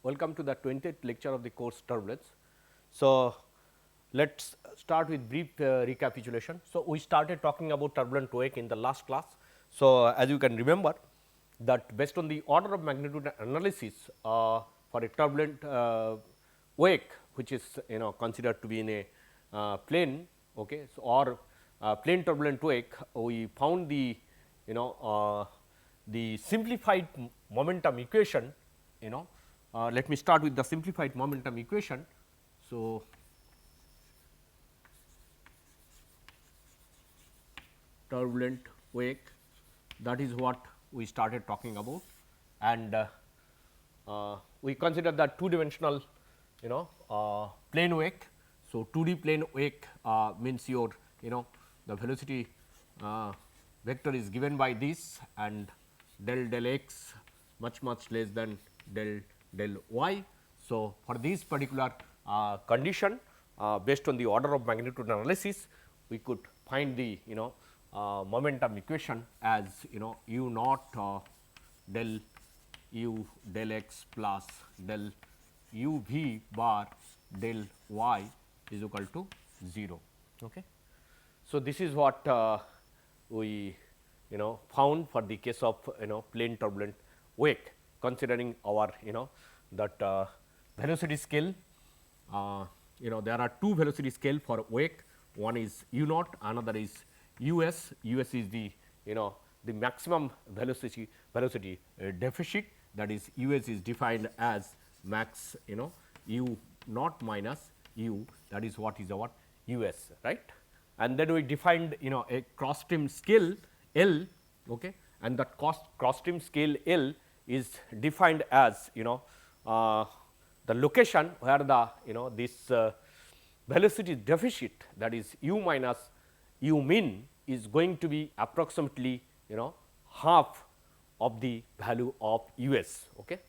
Welcome to the 20th lecture of the course Turbulence. So, let us start with brief recapitulation. So, we started talking about turbulent wake in the last class. So, as you can remember that based on the order of magnitude analysis for a turbulent wake, which is considered to be in a plane, okay, so, or plane turbulent wake, we found the the simplified momentum equation. Let me start with the simplified momentum equation. So, turbulent wake, that is what we started talking about, and we consider that two dimensional plane wake. So, 2D plane wake means your the velocity vector is given by this, and del x much less than del y. So, for this particular condition, based on the order of magnitude analysis, we could find the momentum equation as u naught del u del x plus del u v bar del y is equal to 0. Okay. So, this is what we found for the case of plane turbulent wake, considering our that velocity scale. There are two velocity scale for wake, one is u naught, another is us. Us is the the maximum velocity deficit, that is us is defined as max u naught minus u, that is what is our us, right. And then we defined a cross stream scale L, okay, and that cross stream scale L is defined as the location where the this velocity deficit, that is u minus u min, is going to be approximately half of the value of us. Okay.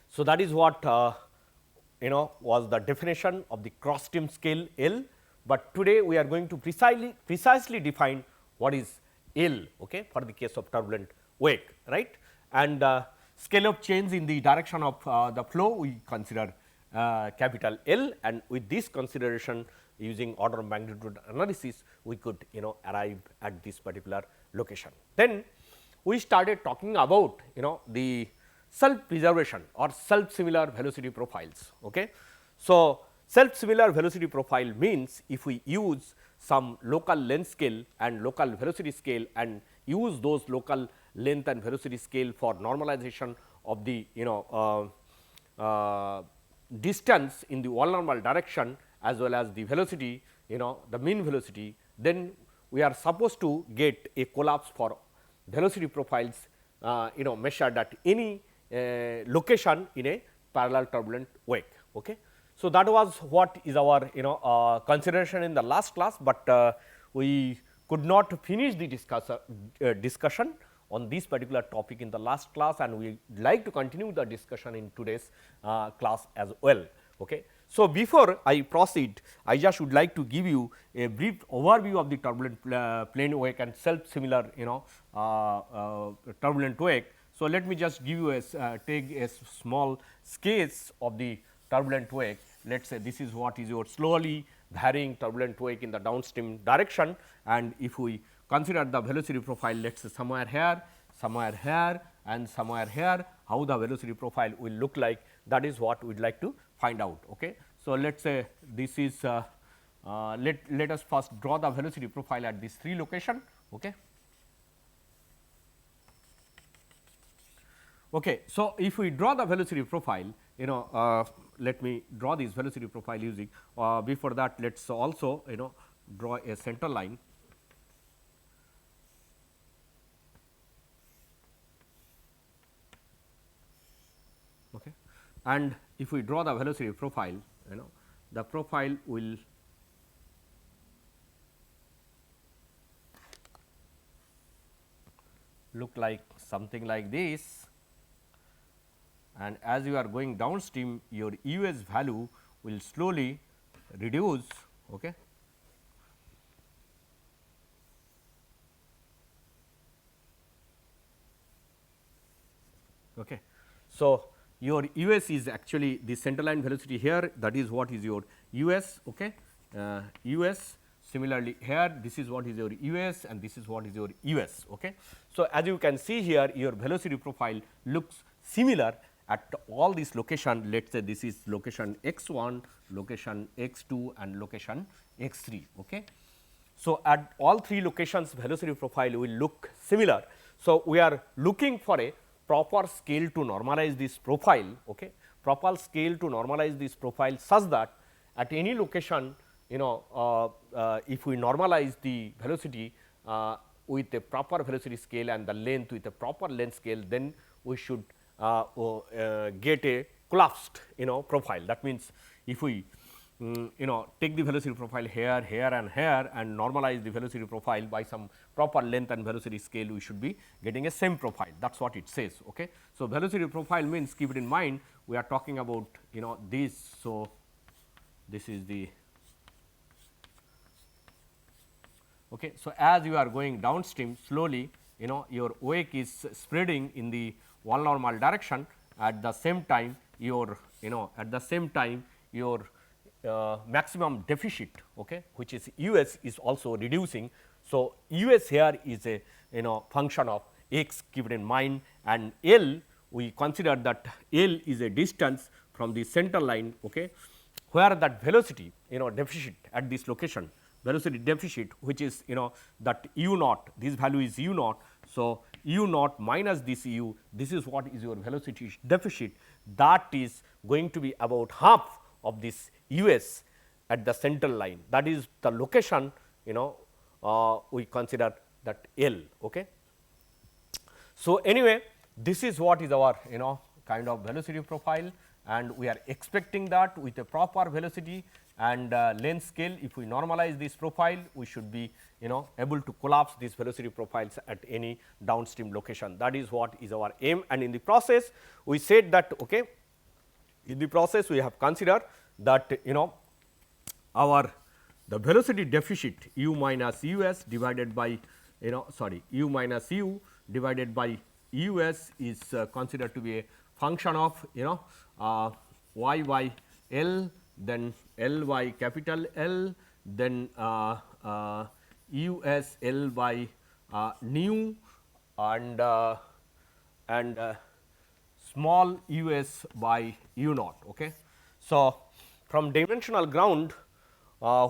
So, that is what was the definition of the cross stream scale L, but today we are going to precisely define what is L, okay, for the case of turbulent wake, right. And scale of change in the direction of the flow we consider capital L, and with this consideration, using order of magnitude analysis, we could arrive at this particular location. Then we started talking about the self preservation or self similar velocity profiles. Okay. So, self similar velocity profile means if we use some local length scale and local velocity scale and use those local length and velocity scale for normalization of the distance in the wall normal direction as well as the velocity, the mean velocity, then we are supposed to get a collapse for velocity profiles measured at any location in a parallel turbulent wake. Okay. So, that was what is our consideration in the last class, but we could not finish the discussion on this particular topic in the last class, and we like to continue the discussion in today's class as well. Okay. So, before I proceed, I just would like to give you a brief overview of the turbulent plane wake and self similar turbulent wake. So, let me just give you take a small sketch of the turbulent wake. Let us say this is what is your slowly varying turbulent wake in the downstream direction, and if we consider the velocity profile, let us say somewhere here and somewhere here, how the velocity profile will look like, that is what we would like to find out. Okay. So, let us say this is let us first draw the velocity profile at these three location. Okay. Okay. So, if we draw the velocity profile, let me draw this velocity profile using before that let us also draw a center line. Okay. And if we draw the velocity profile, the profile will look like something like this, and as you are going downstream, your us value will slowly reduce. Okay. Okay. So, your us is actually the center line velocity here, that is what is your us. Okay. Us. Similarly, here this is what is your us and this is what is your us. Okay. So, as you can see here, your velocity profile looks similar at all these location. Let us say this is location x 1, location x 2 and location x 3. Okay. So, at all three locations velocity profile will look similar. So, we are looking for a proper scale to normalize this profile, okay, proper scale to normalize this profile such that at any location, you know, if we normalize the velocity with a proper velocity scale and the length with a proper length scale, then we should get a collapsed, you know, profile. That means, if we you know, take the velocity profile here, here and here and normalize the velocity profile by some proper length and velocity scale, we should be getting a same profile. That is what it says. Okay. So, velocity profile means, keep it in mind, we are talking about, you know, this. So, this is the okay. So, as you are going downstream slowly, you know, your wake is spreading in the wall normal direction. At the same time, your, you know, at the same time your maximum deficit, okay, which is us, is also reducing. So, us here is a, you know, function of x, keep it in mind, and L, we consider that L is a distance from the center line, okay, where that velocity, you know, deficit at this location, velocity deficit, which is, you know, that u naught, this value is u naught. So, u naught minus this u, this is what is your velocity deficit, that is going to be about half of this us at the central line, that is the location, you know, we consider that L. Okay. So, anyway, this is what is our, you know, kind of velocity profile, and we are expecting that with a proper velocity and length scale, if we normalize this profile, we should be, you know, able to collapse these velocity profiles at any downstream location. That is what is our aim, and in the process we said that, okay, in the process we have considered that, you know, our the velocity deficit u minus us divided by, you know, sorry, u minus u divided by us is considered to be a function of, you know, y by L, then L by capital L, then us L by nu and small us by u naught. Okay. So, from dimensional ground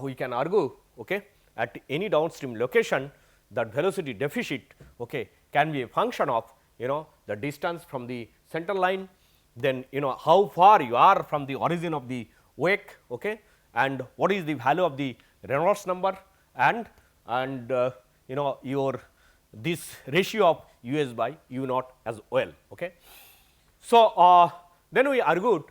we can argue, okay, at any downstream location that velocity deficit, okay, can be a function of, you know, the distance from the center line, then, you know, how far you are from the origin of the wake, okay, and what is the value of the Reynolds number, and you know, your this ratio of us by u naught as well. Okay. So, then we argued,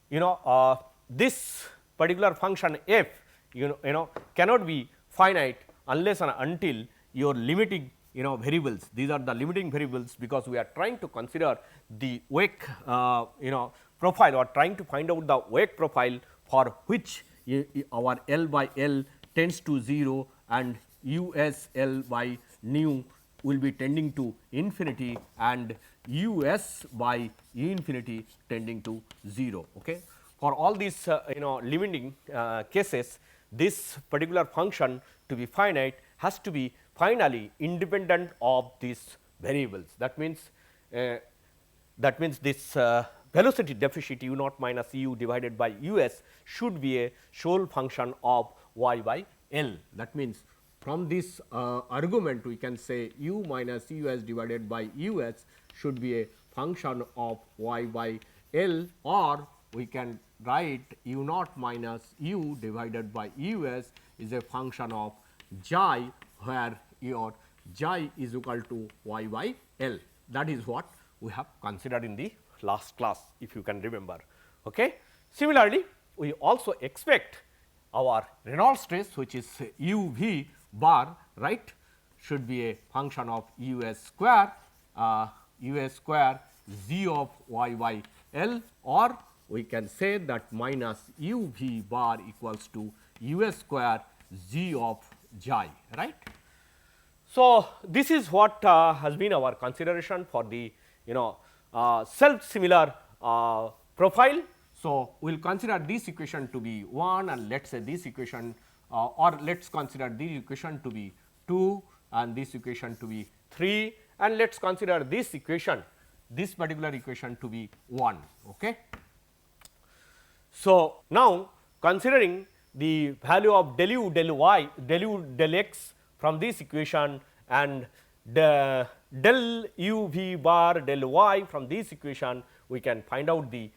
you know, this particular function f, you know, cannot be finite unless and until your limiting, you know, variables, these are the limiting variables, because we are trying to consider the wake, you know, profile, or trying to find out the wake profile for which our L by L tends to 0 and us L by nu will be tending to infinity and us by u infinity tending to 0. Okay. For all these you know, limiting cases, this particular function to be finite has to be finally independent of these variables. That means this velocity deficit u naught minus u divided by us should be a sole function of y by L. That means, from this argument we can say u minus us divided by us should be a function of y by L, or we can write u naught minus u divided by us is a function of xi, where your xi is equal to y by L. That is what we have considered in the last class, if you can remember. Okay. Similarly, we also expect our Reynolds stress, which is u v bar, right, should be a function of us square z of y by L, or we can say that minus u v bar equals to us square z of xi, right. So, this is what has been our consideration for the, you know, self similar profile. So, we will consider this equation to be 1 and let us say this equation or let us consider this equation to be 2 and this equation to be 3 and let us consider this equation, this particular equation to be 1. Okay. So, now considering the value of del u del y del u del x from this equation and the del u v bar del y from this equation, we can find out the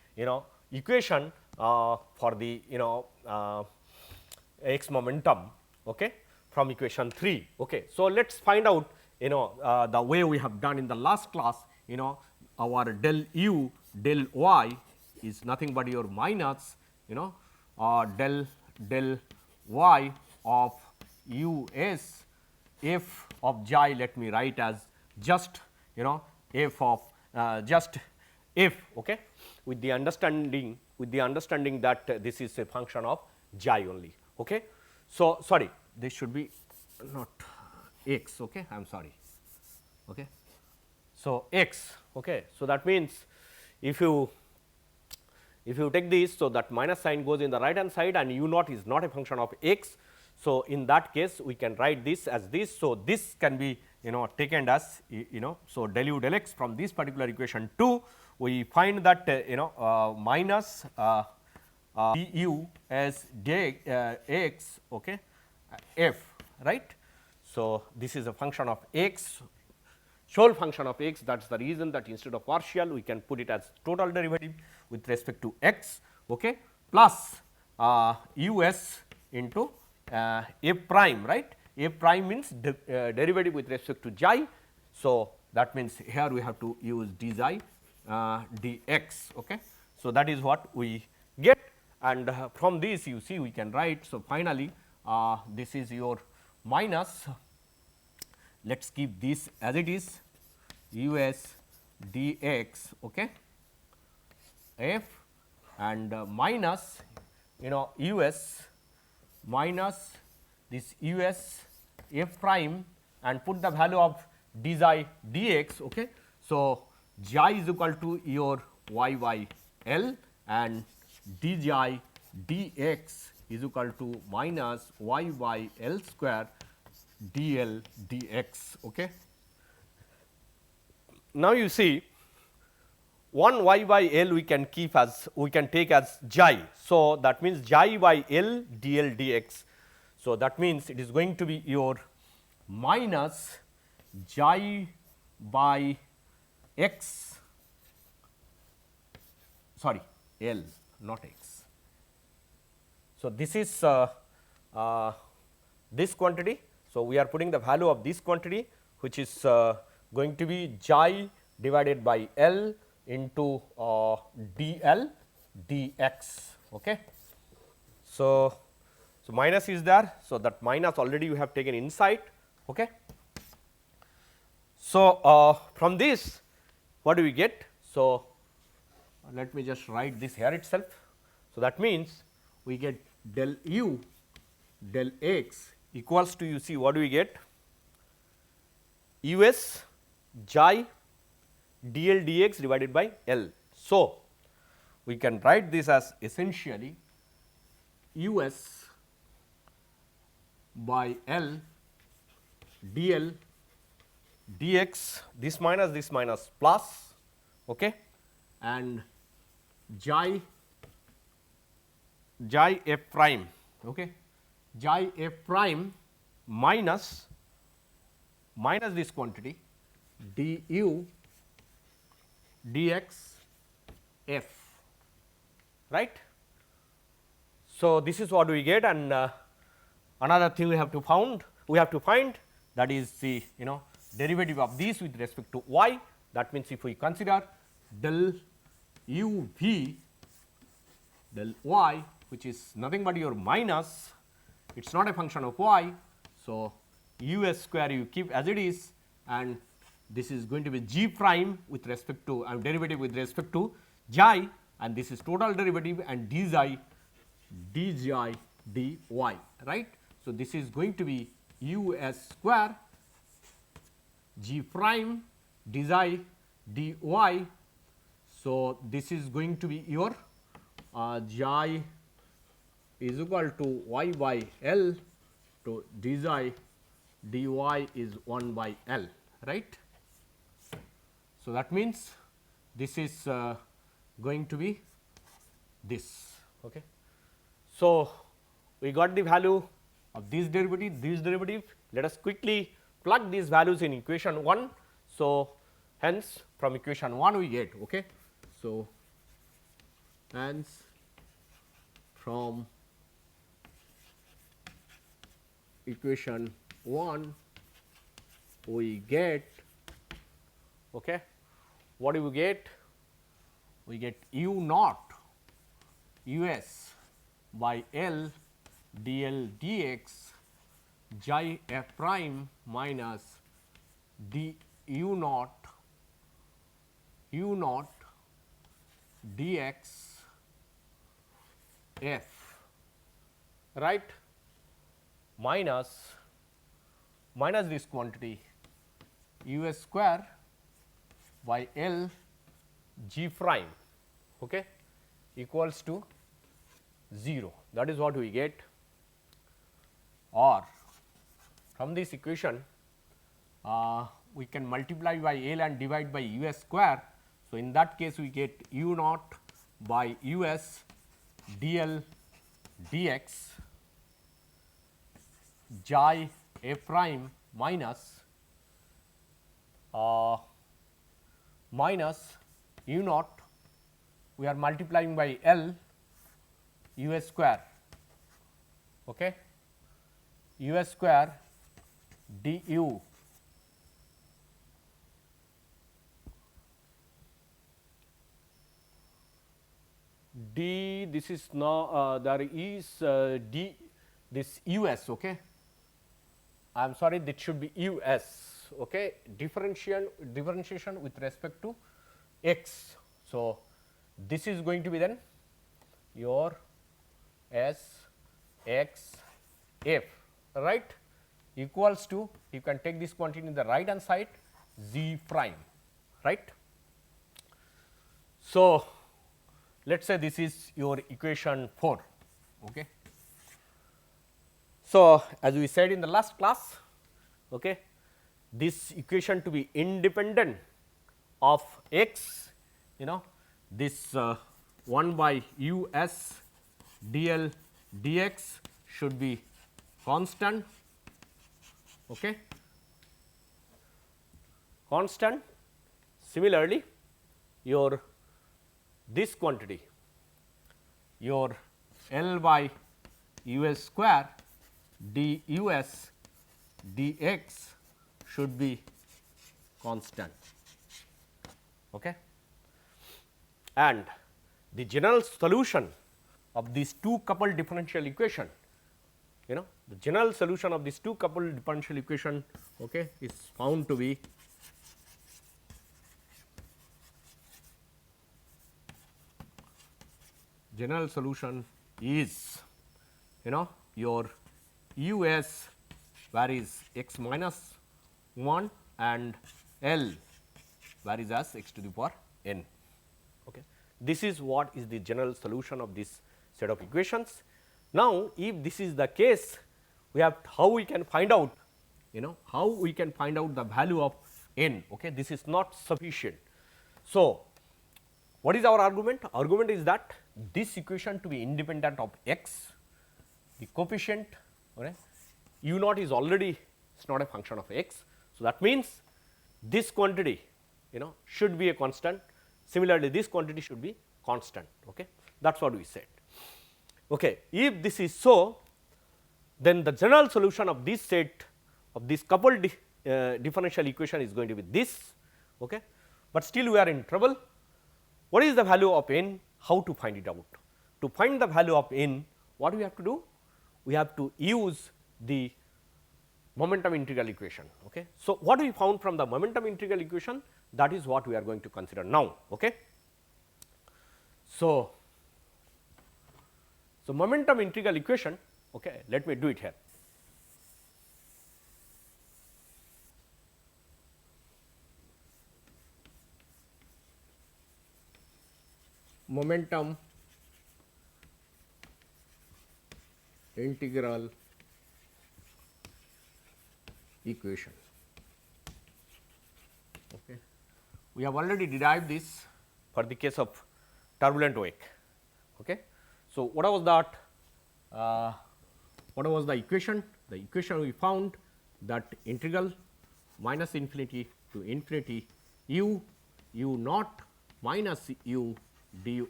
equation for the x momentum, okay, from equation 3. Okay. So, let us find out the way we have done in the last class. Our del u del y is nothing but your minus del y of u s f of xi, let me write as just f of just f, okay, with the understanding that this is a function of xi only. Okay. So, sorry, this should be not x, okay, I am sorry. Okay. So, x, okay. So, that means if you take this, so that minus sign goes in the right hand side and u naught is not a function of x. So, in that case we can write this as this. So, this can be taken as so del u del x from this particular equation 2, we find that minus du as x, okay, f, right. So, this is a function of x, sole function of x, that is the reason that instead of partial we can put it as total derivative with respect to x, okay, plus u s into f prime, right. F prime means derivative with respect to xi. So, that means here we have to use d xi dx. Okay. So, that is what we get, and from this you see we can write. So, finally, this is your minus, let us keep this as it is, u s dx, okay, f, and minus u s minus this u s f prime and put the value of d xi dx. Okay. So, xi is equal to your y by L and d xi dx is equal to minus y by L square dl dx. Okay. Now, you see one y by L we can keep as, we can take as xi. So, that means xi by L dl dx. So, that means it is going to be your minus xi by x, sorry, L, not x. So, this is this quantity. So, we are putting the value of this quantity, which is going to be xi divided by L into dl dx. Okay. So, minus is there. So, that minus already you have taken inside. Okay. So, from this what do we get? So, let me just write this here itself. So, that means we get del u del x equals to, you see what do we get, u s xi dl dx divided by L. So, we can write this as essentially u s by L dl dx, this minus plus, okay, and xi f prime, okay, xi f prime minus this quantity du dx f, right. So, this is what we get, and another thing we have to find, that is the derivative of this with respect to y. That means, if we consider del u v del y, which is nothing but your minus, it is not a function of y. So, u s square you keep as it is, and this is going to be g prime with respect to derivative with respect to xi, and this is total derivative and d xi d xi dy, right. So, this is going to be u s square g prime d xi dy So, this is going to be your xi is equal to y by L to d xi dy is 1 by L, right. So, that means this is going to be this. Okay. So, we got the value of this derivative. Let us quickly plug these values in equation 1. So, hence from equation 1 we get, okay. So, hence from equation 1 we get, okay, what do we get? We get u naught u s by L dl dx xi f prime minus d u naught dx f, right, minus this quantity u s square by L g prime, okay, equals to 0. That is what we get. Or from this equation we can multiply by L and divide by u s square. So, in that case we get u naught by u s dl dx xi a prime minus u naught, we are multiplying by L u s square, okay, u s square du d, this is now there is d this u s, okay. I am sorry, that should be u s, okay, differentiation with respect to x. So, this is going to be then your s x f, right, equals to, you can take this quantity in the right hand side, z prime, right. So, let us say this is your equation 4. Okay. So, as we said in the last class, okay, this equation to be independent of x, you know, this 1 by u s dl dx should be constant, okay, constant. Similarly, your this quantity, your L by u s square d u s dx should be constant, okay. And the general solution of these two coupled differential equation, you know, the general solution of these two coupled differential equation, okay, is found to be general solution is, you know, your u s where is x minus 1 and L where is as x to the power n. Okay. This is what is the general solution of this set of equations. Now, if this is the case, we have how we can find out, you know, how we can find out the value of n. Okay. This is not sufficient. So, what is our argument? Argument is that this equation to be independent of x, the coefficient, okay, u naught is already, it is not a function of x. So, that means this quantity, you know, should be a constant. Similarly, this quantity should be constant. Okay. That is what we said. Okay. If this is so, then the general solution of this set of this coupled differential equation is going to be this. Okay. But still we are in trouble. What is the value of n? How to find it out? To find the value of n, what we have to do? We have to use the momentum integral equation. Okay. So, what we found from the momentum integral equation, that is what we are going to consider now. Okay. So, momentum integral equation, okay, let me do it here. momentum integral equation. Okay. We have already derived this for the case of turbulent wake. Okay. So, what was that? What was the equation? The equation we found that integral minus infinity to infinity u naught minus u dy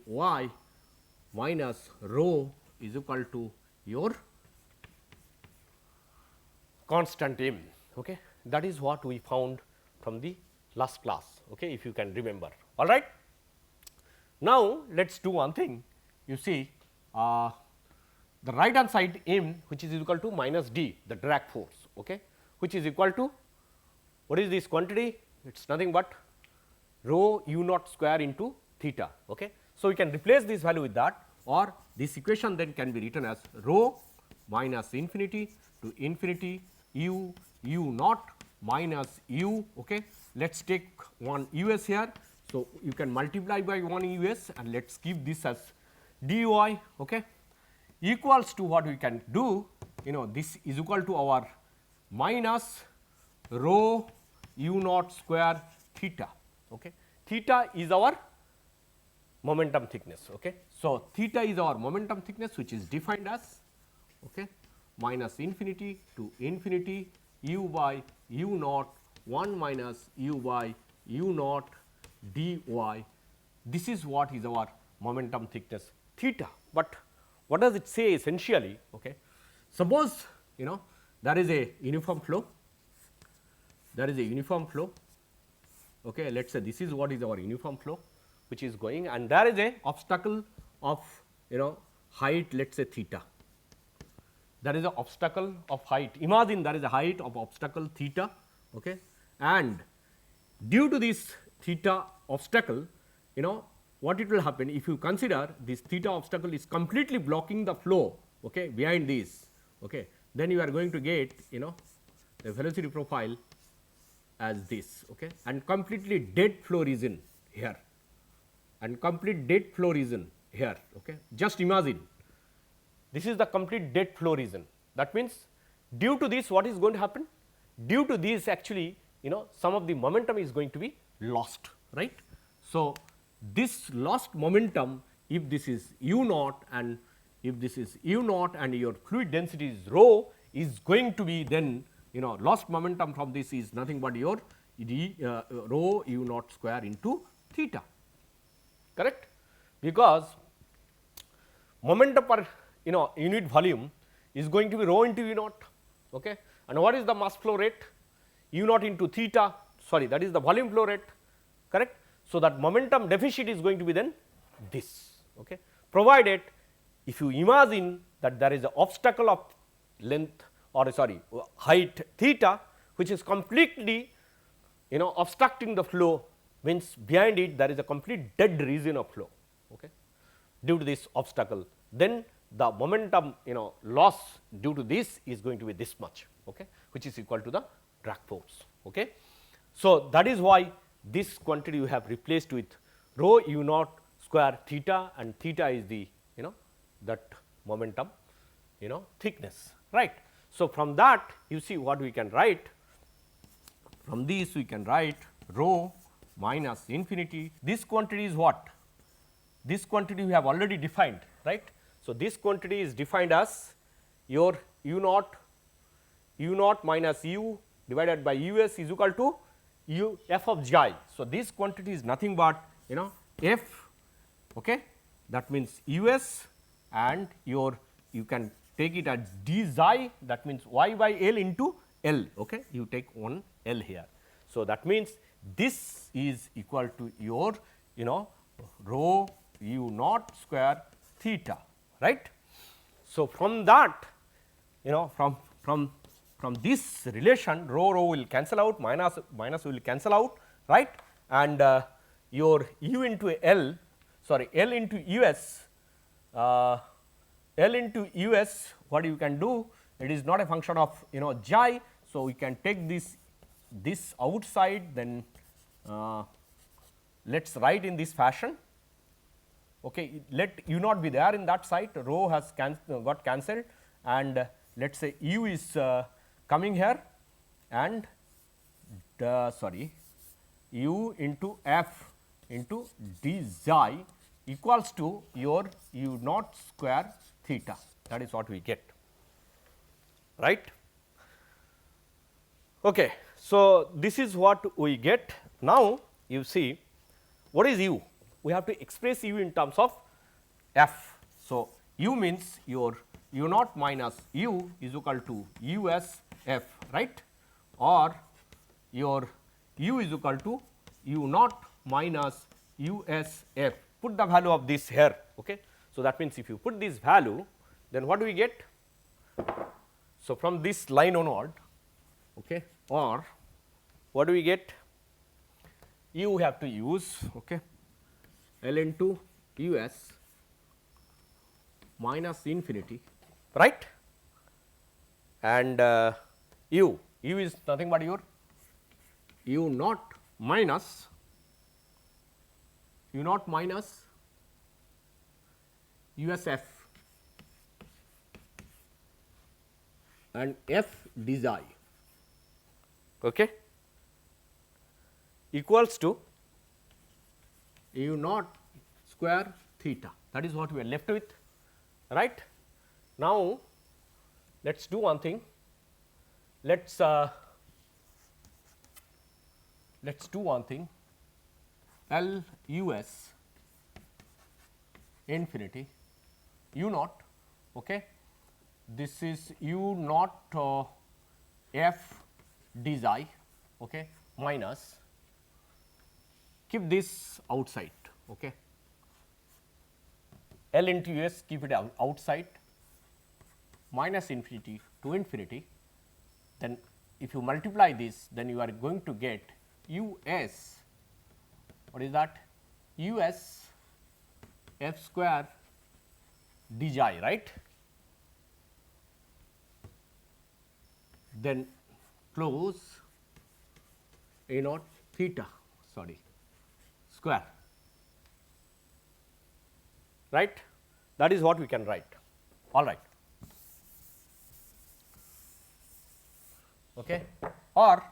minus rho is equal to your constant m. Okay. That is what we found from the last class, okay, if you can remember. All right. Now, let us do one thing. You see the right hand side m, which is equal to minus d, the drag force, okay, which is equal to, what is this quantity? It is nothing but rho u naught square into theta. Okay. So, we can replace this value with that, or this equation then can be written as rho minus infinity to infinity u naught minus u. Okay. Let us take one us here. So, you can multiply by one us and let us keep this as dy, okay, equals to what we can do, this is equal to our minus rho u naught square theta. Okay. Theta is our momentum thickness. Okay. So, theta is our momentum thickness, which is defined as, okay, minus infinity to infinity u by u naught 1 minus u by u naught dy. This is what is our momentum thickness theta. But what does it say essentially? Okay. Suppose there is a uniform flow, okay. Let us say this is what is our uniform flow which is going, and there is a obstacle of height, let us say theta. There is an obstacle of height, imagine there is a height of obstacle theta, okay. And due to this theta obstacle, what it will happen if you consider this theta obstacle is completely blocking the flow, okay, behind this, okay, then you are going to get the velocity profile as this, okay, and completely dead flow region here and complete dead flow region here, okay. Just imagine this is the complete dead flow region. That means, due to this what is going to happen? Due to this actually some of the momentum is going to be lost, right. So, this lost momentum, if this is u naught and if this is u naught and your fluid density is rho, is going to be then lost momentum from this is nothing but your rho u naught square into theta, correct, because momentum per unit volume is going to be rho into u naught, okay. And what is the mass flow rate? U naught into theta, sorry, that is the volume flow rate, correct. So, that momentum deficit is going to be then this, okay, provided if you imagine that there is an obstacle of length or sorry height theta which is completely obstructing the flow, means behind it there is a complete dead region of flow, okay, due to this obstacle, then the momentum loss due to this is going to be this much, okay, which is equal to the drag force. Okay. So, that is why this quantity you have replaced with rho u naught square theta, and theta is the that momentum thickness, right. So, from that you see what we can write, from this we can write rho minus infinity, this quantity is what? This quantity we have already defined, right. So, this quantity is defined as your u naught minus u divided by us is equal to u f of xi. So, this quantity is nothing but f, okay, that means us, and you can take it as d xi, that means y by L into L, okay, you take one L here. So, that means this is equal to your rho u naught square theta, right. So, from that from this relation rho will cancel out, minus will cancel out, right, and your u into L, sorry, L into us, what you can do, it is not a function of xi. So, we can take this outside, then let us write in this fashion, Okay, let u naught be there in that site, rho has got cancelled, and let us say u is coming here, and sorry, u into f into d xi equals to your u naught square theta. That is what we get, right. Okay. So, this is what we get. Now, you see what is u? We have to express u in terms of f. So, u means your u naught minus u is equal to u s f, right, or your u is equal to u naught minus u s f. Put the value of this here. Okay. So, that means, if you put this value, then what do we get? So, from this line onward, okay, or what do we get? You have to use, okay, L into u s minus infinity, right, and u is nothing but your u naught minus u s f and f d xi, okay, equals to u naught square theta. That is what we are left with, right. Now, let us do one thing. Let us do one thing. L u s infinity u naught, okay. This is u naught f d xi, okay, minus, keep this outside, okay, L into u s, keep it outside, minus infinity to infinity. Then if you multiply this, then you are going to get u s, what is that, u s f square d xi, right. Then close a naught theta, sorry, square, right. That is what we can write, all right. Okay. Or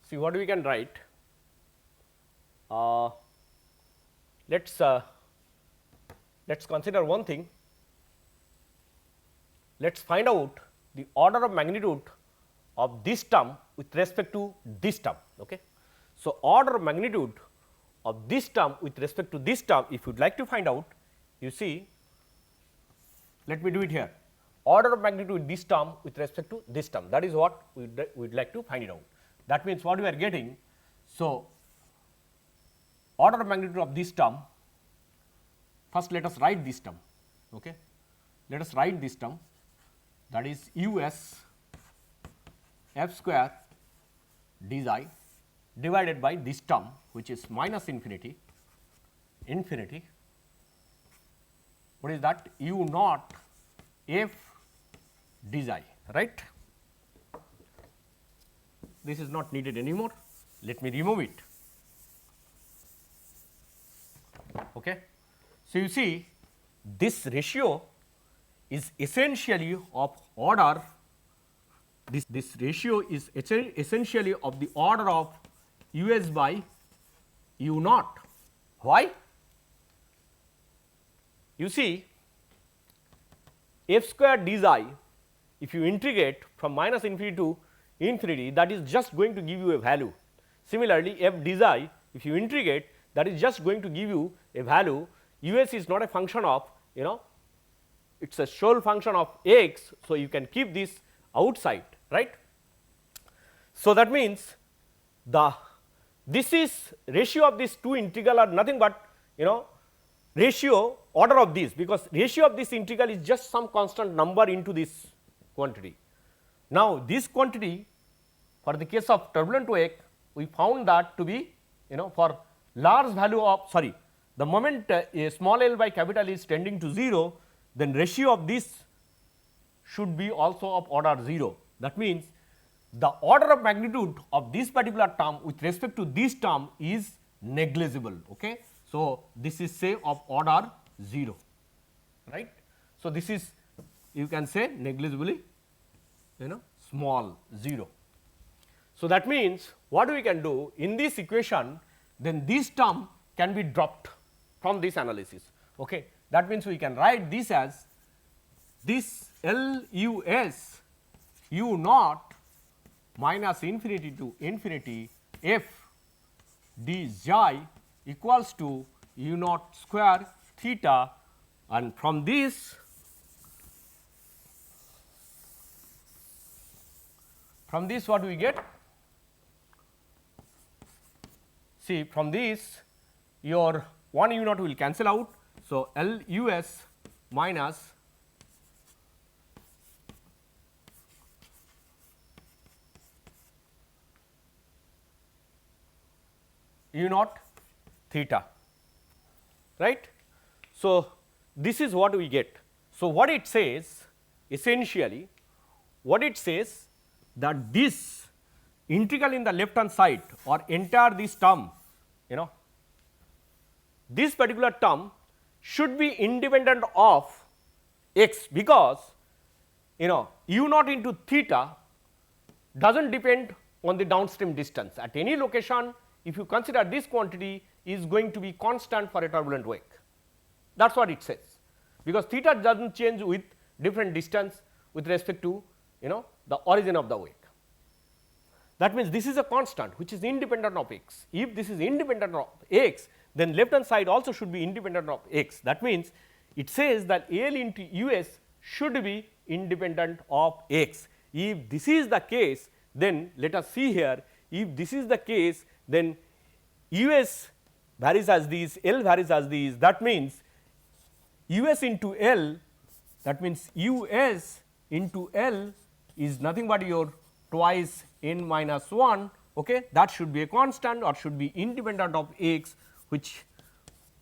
see what we can write, let's consider one thing. Let's find out the order of magnitude of this term with respect to this term. Okay. So, order of magnitude of this term with respect to this term, if you would like to find out, you see, let me do it here, order of magnitude this term with respect to this term, that is what we would like to find it out. That means, what we are getting, so order of magnitude of this term, first let us write this term, okay. Let us write this term, that is u s f square d xi divided by this term, which is minus infinity, what is that, u naught f d xi, right. This is not needed anymore, let me remove it. Okay. So, you see this ratio is essentially of order, this ratio is essentially of the order of u s by u naught. Why? You see, f square d xi, if you integrate from minus infinity to infinity, that is just going to give you a value. Similarly, f d xi, if you integrate, that is just going to give you a value. U s is not a function of, you know, it is a sole function of x. So, you can keep this outside, right. So, that means this is ratio of these two integral are nothing but, you know, ratio order of this, because ratio of this integral is just some constant number into this quantity. Now, this quantity for the case of turbulent wake, we found that to be, you know, for large value of, sorry, the moment a small l by capital is tending to 0, then ratio of this should be also of order 0. That means, the order of magnitude of this particular term with respect to this term is negligible. Okay. So, this is say of order 0, right. So, this is you can say negligibly small 0. So, that means what we can do in this equation, then this term can be dropped from this analysis. Okay. That means we can write this as this L u s u naught minus infinity to infinity f d xi equals to u naught square theta, and from this what we get? See, from this your one u naught will cancel out. So, L u s minus u naught theta, right. So, this is what we get. So, what it says essentially, what it says that this integral in the left hand side or entire this term, this particular term should be independent of x, because u naught into theta does not depend on the downstream distance. At any location, if you consider this quantity is going to be constant for a turbulent wake, that is what it says, because theta does not change with different distance with respect to the origin of the wake. That means, this is a constant which is independent of x. If this is independent of x, then left hand side also should be independent of x. That means, it says that L into u s should be independent of x. If this is the case, then let us see here, if this is the case, then u s varies as these, L varies as these, that means u s into L, that means u s into L is nothing but your twice n minus 1, okay. That should be a constant or should be independent of x, which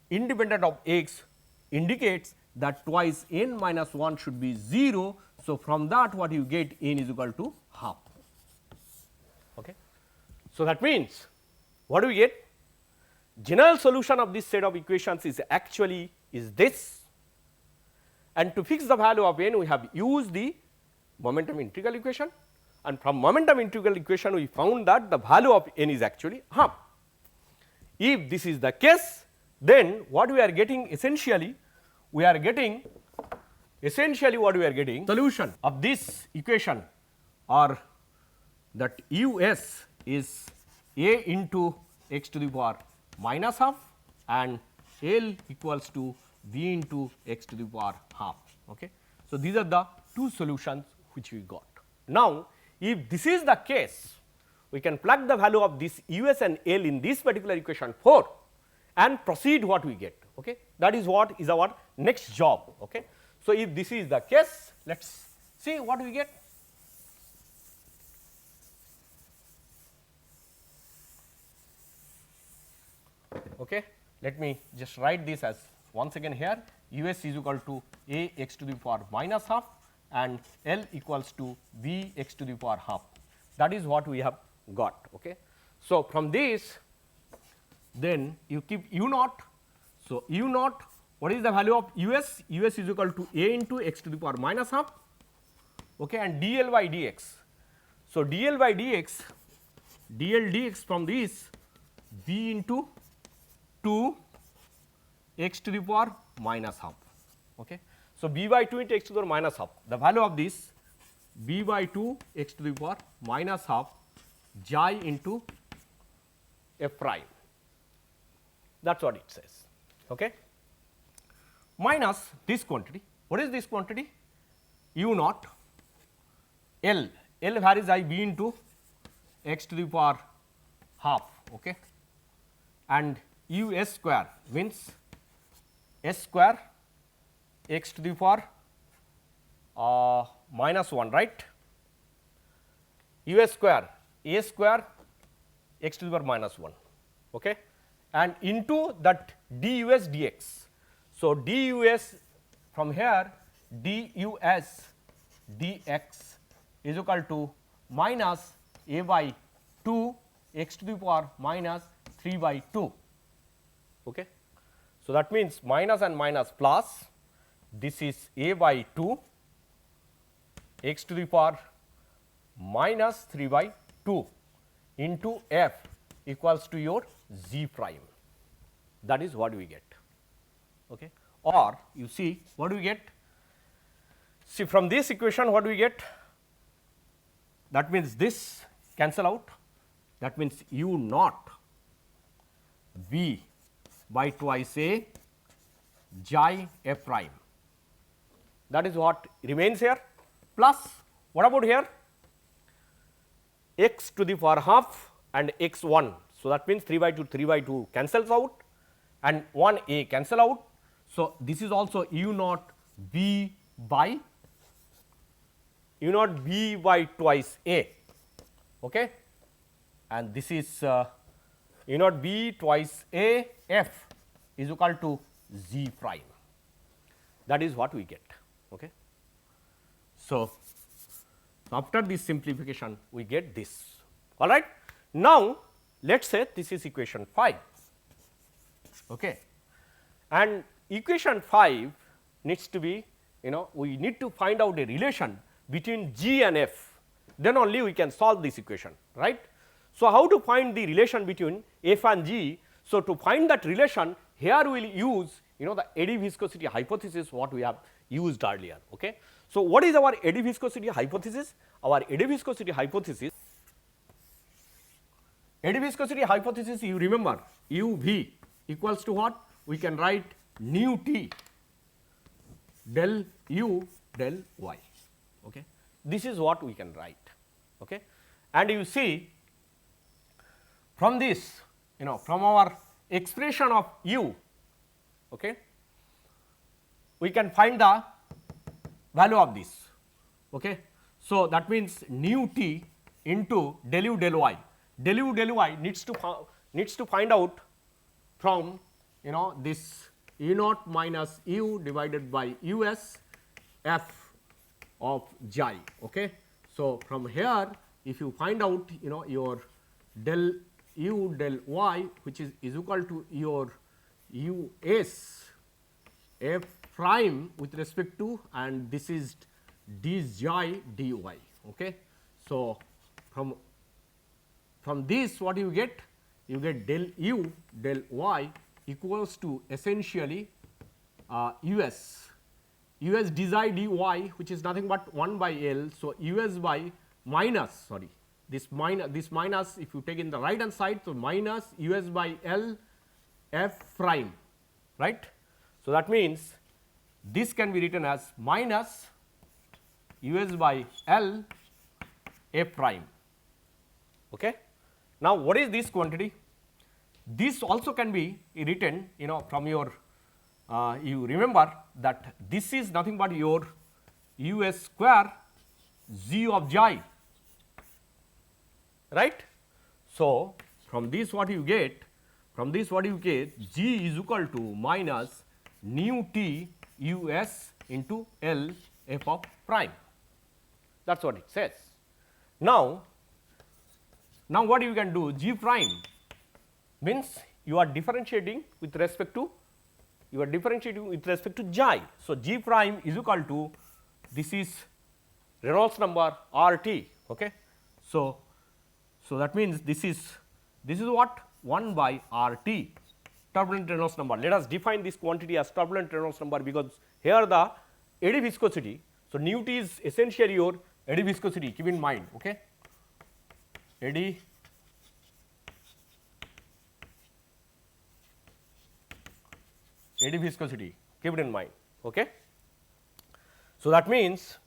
independent of x indicates that twice n minus 1 should be 0. So, from that what you get n is equal to half. Okay. So, that means what do we get? General solution of this set of equations is actually is this, and to fix the value of n we have used the momentum integral equation, and from momentum integral equation we found that the value of n is actually half. If this is the case, then what we are getting essentially, we are getting solution of this equation, or that u s is a into x to the power minus half and L equals to v into x to the power half. Okay. So, these are the two solutions which we got. Now, if this is the case, we can plug the value of this u s and L in this particular equation 4 and proceed what we get. Okay. That is what is our next job. Okay. So, if this is the case, let us see what we get. Okay. Let me just write this as once again here, u s is equal to a x to the power minus half and L equals to v x to the power half. That is what we have got. Okay. So, from this then you keep u naught. So, u naught, what is the value of u s? U s is equal to a into x to the power minus half, okay, and dl by dx. So, dl by dx, dl dx from this v into 2 x to the power minus half. Okay. So, b by 2 into x to the power minus half, the value of this b by 2 x to the power minus half xi into f prime, that is what it says. Okay. Minus this quantity, what is this quantity? U naught L, L varies I b into x to the power half, okay, and u s square means s square x to the power minus 1, right, u s square a square x to the power minus 1, okay, and into that dus dx. So, dus from here dus dx is equal to minus a by 2 x to the power minus 3 by 2. Okay. So, that means minus and minus plus, this is a by 2 x to the power minus 3 by 2 into f equals to your g prime. That is what we get. Okay. Or you see what do we get? See, from this equation what do we get? That means this cancel out, that means u naught v by twice a xi f prime, that is what remains here, plus what about here x to the power half and x 1. So, that means 3 by 2 cancels out and 1 a cancel out. So, this is also u naught b by twice a, okay, and this is u naught b twice a f is equal to z prime, that is what we get. Okay. So, after this simplification we get this, all right. Now, let us say this is equation 5, okay, and equation 5 needs to be, we need to find out a relation between g and f, then only we can solve this equation, right. So, how to find the relation between f and g? So, to find that relation, here we will use the eddy viscosity hypothesis what we have used earlier. Okay. So, what is our eddy viscosity hypothesis? Our eddy viscosity hypothesis you remember u v equals to what? We can write nu t del u del y. Okay. This is what we can write. Okay. And you see from this, from our expression of u, okay, we can find the value of this. Okay. So, that means nu t into del u del y. Del u del y needs to find out from this u naught minus u divided by us f of xi. Okay. So, from here if you find out your del u del y, which is equal to your u s f prime with respect to, and this is d xi dy. Okay. So, from this what you get? You get del u del y equals to essentially us d xi dy, which is nothing but 1 by L. So, us by minus this minus if you take in the right hand side. So, minus us by L f prime, right. So, that means this can be written as minus us by L f prime. Okay. Now, what is this quantity? This also can be written from your you remember that this is nothing but your us square z of xi, right. So, from this what you get? From this what you get? G is equal to minus nu t us into L f of prime, that is what it says. Now, what you can do? G prime means you are differentiating with respect to xi. So, G prime is equal to, this is Reynolds number R t. Okay. So, that means this is what? 1 by R t, turbulent Reynolds number. Let us define this quantity as turbulent Reynolds number, because here the eddy viscosity. So, nu t is essentially your eddy viscosity, keep in mind. Okay. Eddy viscosity, keep it in mind. Okay. So, that means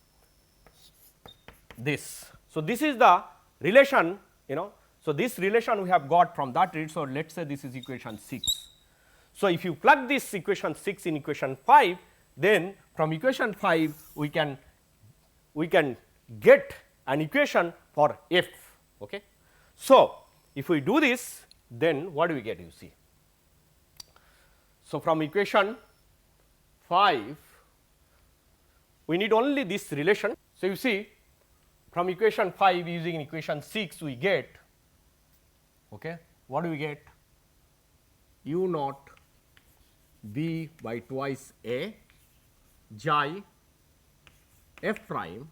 this. So, this is the relation, So, this relation we have got from that. So, let us say this is equation 6. So, if you plug this equation 6 in equation 5, then from equation 5 we can get an equation for f. Okay. So, if we do this, then what do we get? You see. So, from equation 5 we need only this relation. So, you see from equation 5 using equation 6 we get, okay, what do we get? U naught b by twice a xi f prime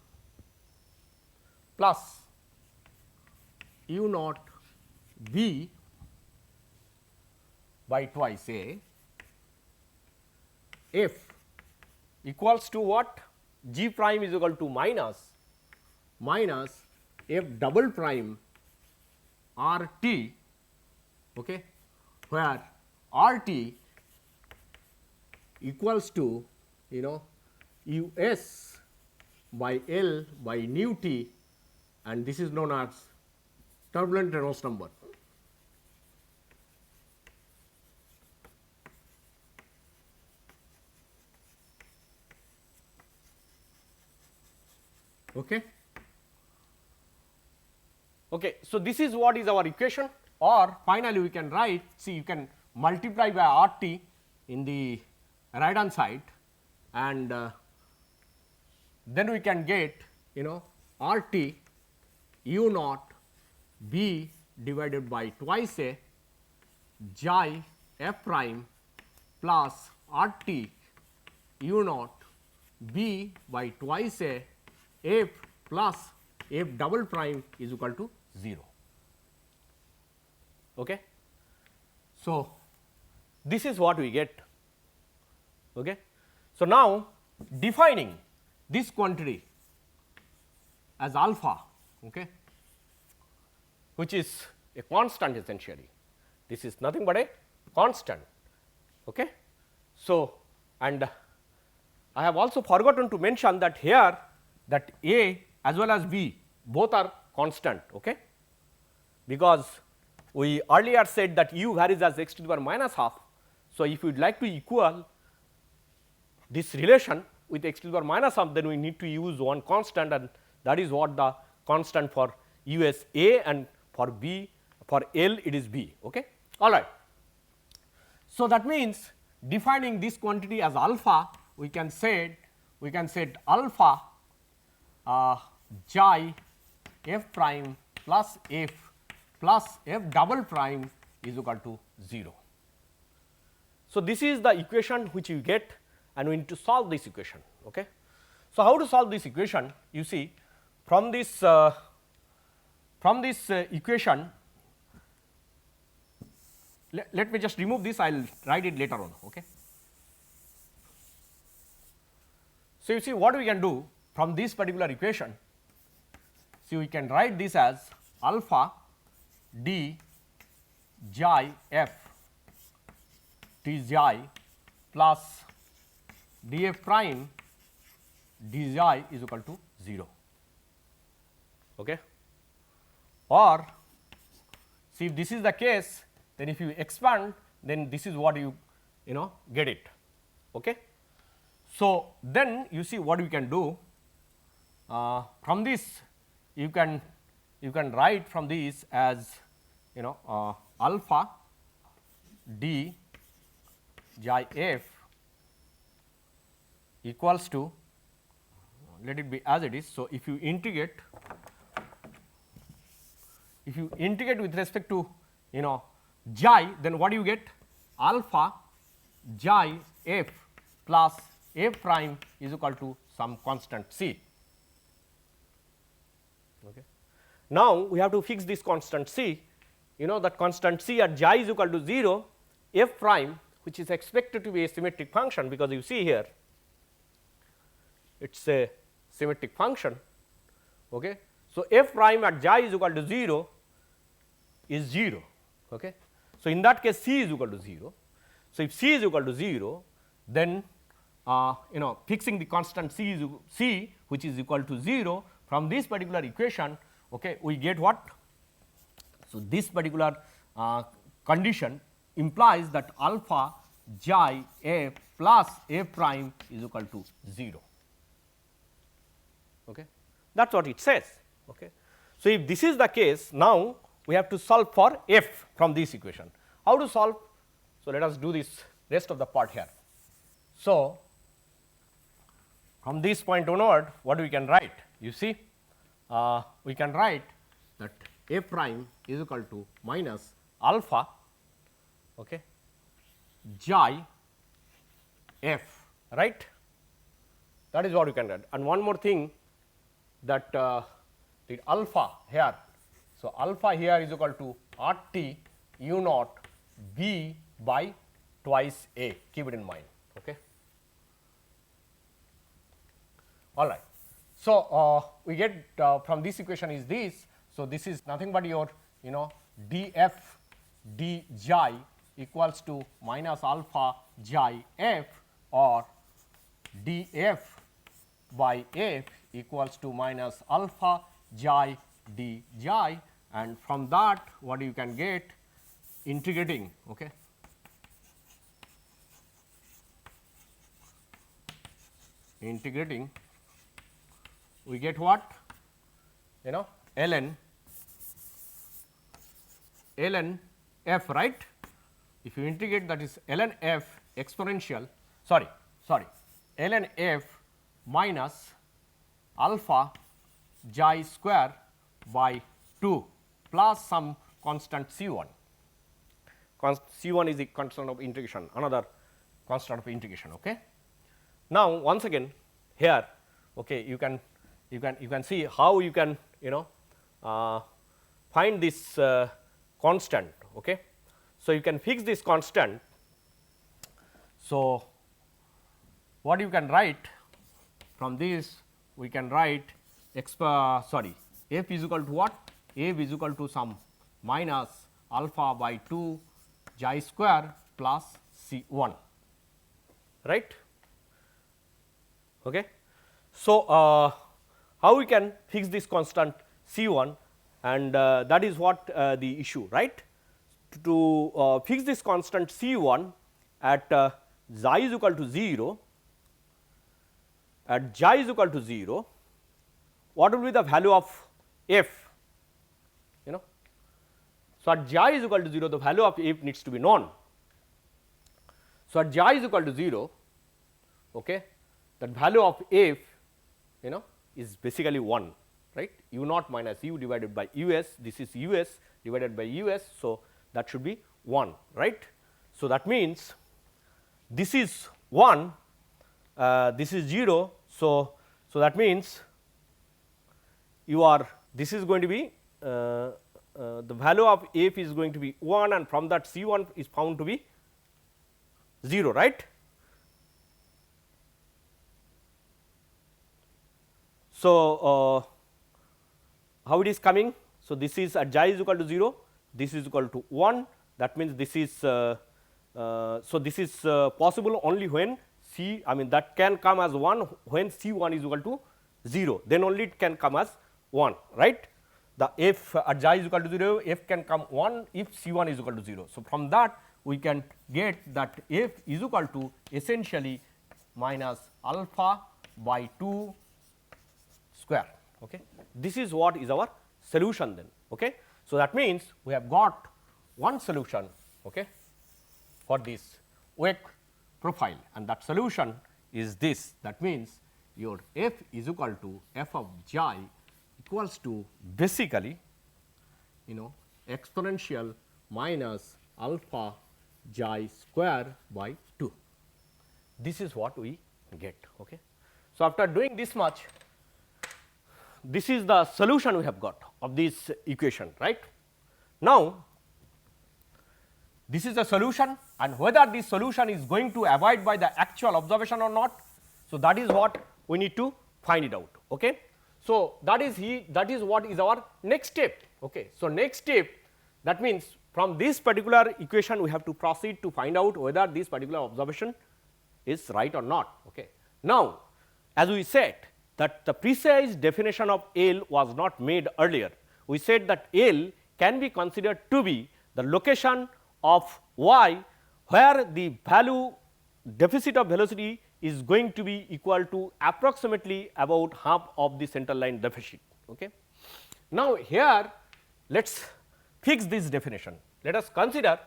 plus u naught b by twice a f equals to what? G prime is equal to minus f double prime r t, okay, where r t equals to u s by L by nu t, and this is known as turbulent Reynolds number. Okay. Okay. So, this is what is our equation, or finally, we can write, see, you can multiply by R t in the right hand side, and then we can get R t u naught b divided by twice a xi f prime plus R t u naught b by twice a f plus f double prime is equal to 0. Okay. So, this is what we get. Okay. So, now defining this quantity as alpha, okay, which is a constant essentially. This is nothing but a constant. Okay. So, and I have also forgotten to mention that here that a as well as b both are constant, okay, because we earlier said that u varies as x to the power minus half. So, if we would like to equal this relation with x to the power minus half, then we need to use one constant, and that is what the constant for u is a, and for b, for L it is b. Okay. All right. So, that means defining this quantity as alpha, we can set alpha xi f prime plus f double prime is equal to 0. So, this is the equation which you get, and we need to solve this equation. Okay. So, how to solve this equation? You see, from this equation, let me just remove this, I will write it later on. Okay. So, you see what we can do from this particular equation. See, we can write this as alpha d xi f t xi plus d f prime d xi is equal to 0. Okay. Or see, if this is the case, then if you expand, then this is what you get it. Okay. So, then you see what we can do from this, you can write from this as alpha d xi f equals to, let it be as it is. So, if you integrate with respect to xi, then what do you get? Alpha xi f plus f prime is equal to some constant c. Okay. Now, we have to fix this constant c, that constant c at xi is equal to 0, f prime, which is expected to be a symmetric function, because you see here it is a symmetric function. Okay. So, f prime at xi is equal to 0 is 0. Okay. So, in that case c is equal to 0. So, if c is equal to 0, then fixing the constant c which is equal to 0 from this particular equation, okay, we get what? So, this particular condition implies that alpha xi f plus f prime is equal to 0. Okay. That is what it says. Okay. So, if this is the case, now we have to solve for f from this equation. How to solve? So, let us do this rest of the part here. So, from this point onward, what we can write? You see, we can write that f prime is equal to minus alpha, okay, xi f, right. That is what you can get. And one more thing, that the alpha here. So, alpha here is equal to R t u naught b by twice a, keep it in mind. Okay. All right. So, we get from this equation is this. So, this is nothing but your df d xi equals to minus alpha xi f, or df by f equals to minus alpha xi d xi, and from that what you can get, integrating. Okay. Integrating, we get what, ln f, right. If you integrate, that is ln f exponential, sorry ln f minus alpha xi square by 2 plus some constant C1. C1 is the constant of integration, another constant of integration. Okay. Now, once again here, okay, you can see how you can find this constant. Okay. So, you can fix this constant. So, what you can write from this, we can write f is equal to what, f is equal to some minus alpha by 2 xi square plus C1, right. Okay. So, how we can fix this constant C1, and that is what the issue, right. To fix this constant C1 at xi is equal to 0, at xi is equal to 0, what will be the value of f? So, at xi is equal to 0, the value of f needs to be known. So, at xi is equal to 0, okay, that value of f is basically 1, right, u naught minus u divided by us, this is us divided by us. So, that should be 1, right. So, that means this is 1, this is 0. So, that means this is going to be the value of f is going to be 1, and from that C1 is found to be 0, right. So, how it is coming? So, this is at xi is equal to 0, this is equal to 1, that means this is so this is possible only when that can come as 1 when C1 is equal to 0, then only it can come as 1, right. The f at xi is equal to 0, f can come 1 if C1 is equal to 0. So, from that we can get that f is equal to essentially minus alpha by 2 square. Okay. This is what is our solution then. Okay. So, that means we have got one solution, okay, for this wake profile, and that solution is this. That means your f is equal to f of xi equals to basically exponential minus alpha xi square by 2. This is what we get. Okay. So, after doing this much, this is the solution we have got of this equation, right. Now, this is the solution, and whether this solution is going to abide by the actual observation or not. So, that is what we need to find it out. Okay. So, that is what is our next step. Okay. So, next step, that means from this particular equation we have to proceed to find out whether this particular observation is right or not. Okay. Now, as we said that the precise definition of L was not made earlier, we said that L can be considered to be the location of y where the value deficit of velocity is going to be equal to approximately about half of the central line deficit. Okay. Now, here let us fix this definition. Let us consider,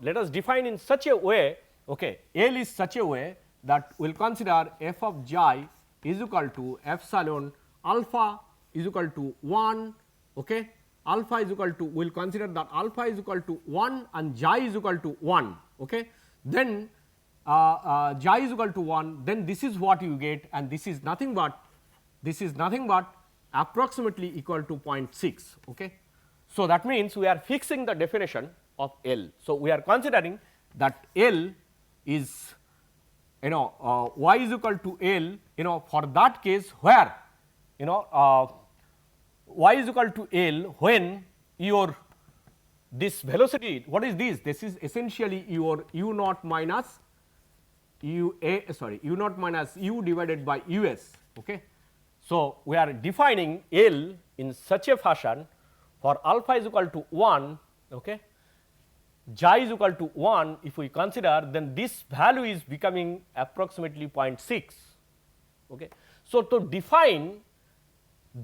let us define in such a way, okay, L is such a way that we will consider f of xi is equal to epsilon alpha is equal to 1, okay, alpha is equal to, we will consider that alpha is equal to 1 and xi is equal to 1. Okay. Then xi is equal to 1, then this is what you get, and this is nothing but approximately equal to 0.6. Okay. So, that means we are fixing the definition of L. So, we are considering that L is y is equal to L for that case where y is equal to L when your this velocity, what is this? This is essentially your u naught minus u naught minus u divided by us. Okay. So, we are defining L in such a fashion for alpha is equal to 1, okay, xi is equal to 1, if we consider, then this value is becoming approximately 0.6. Okay. So, to define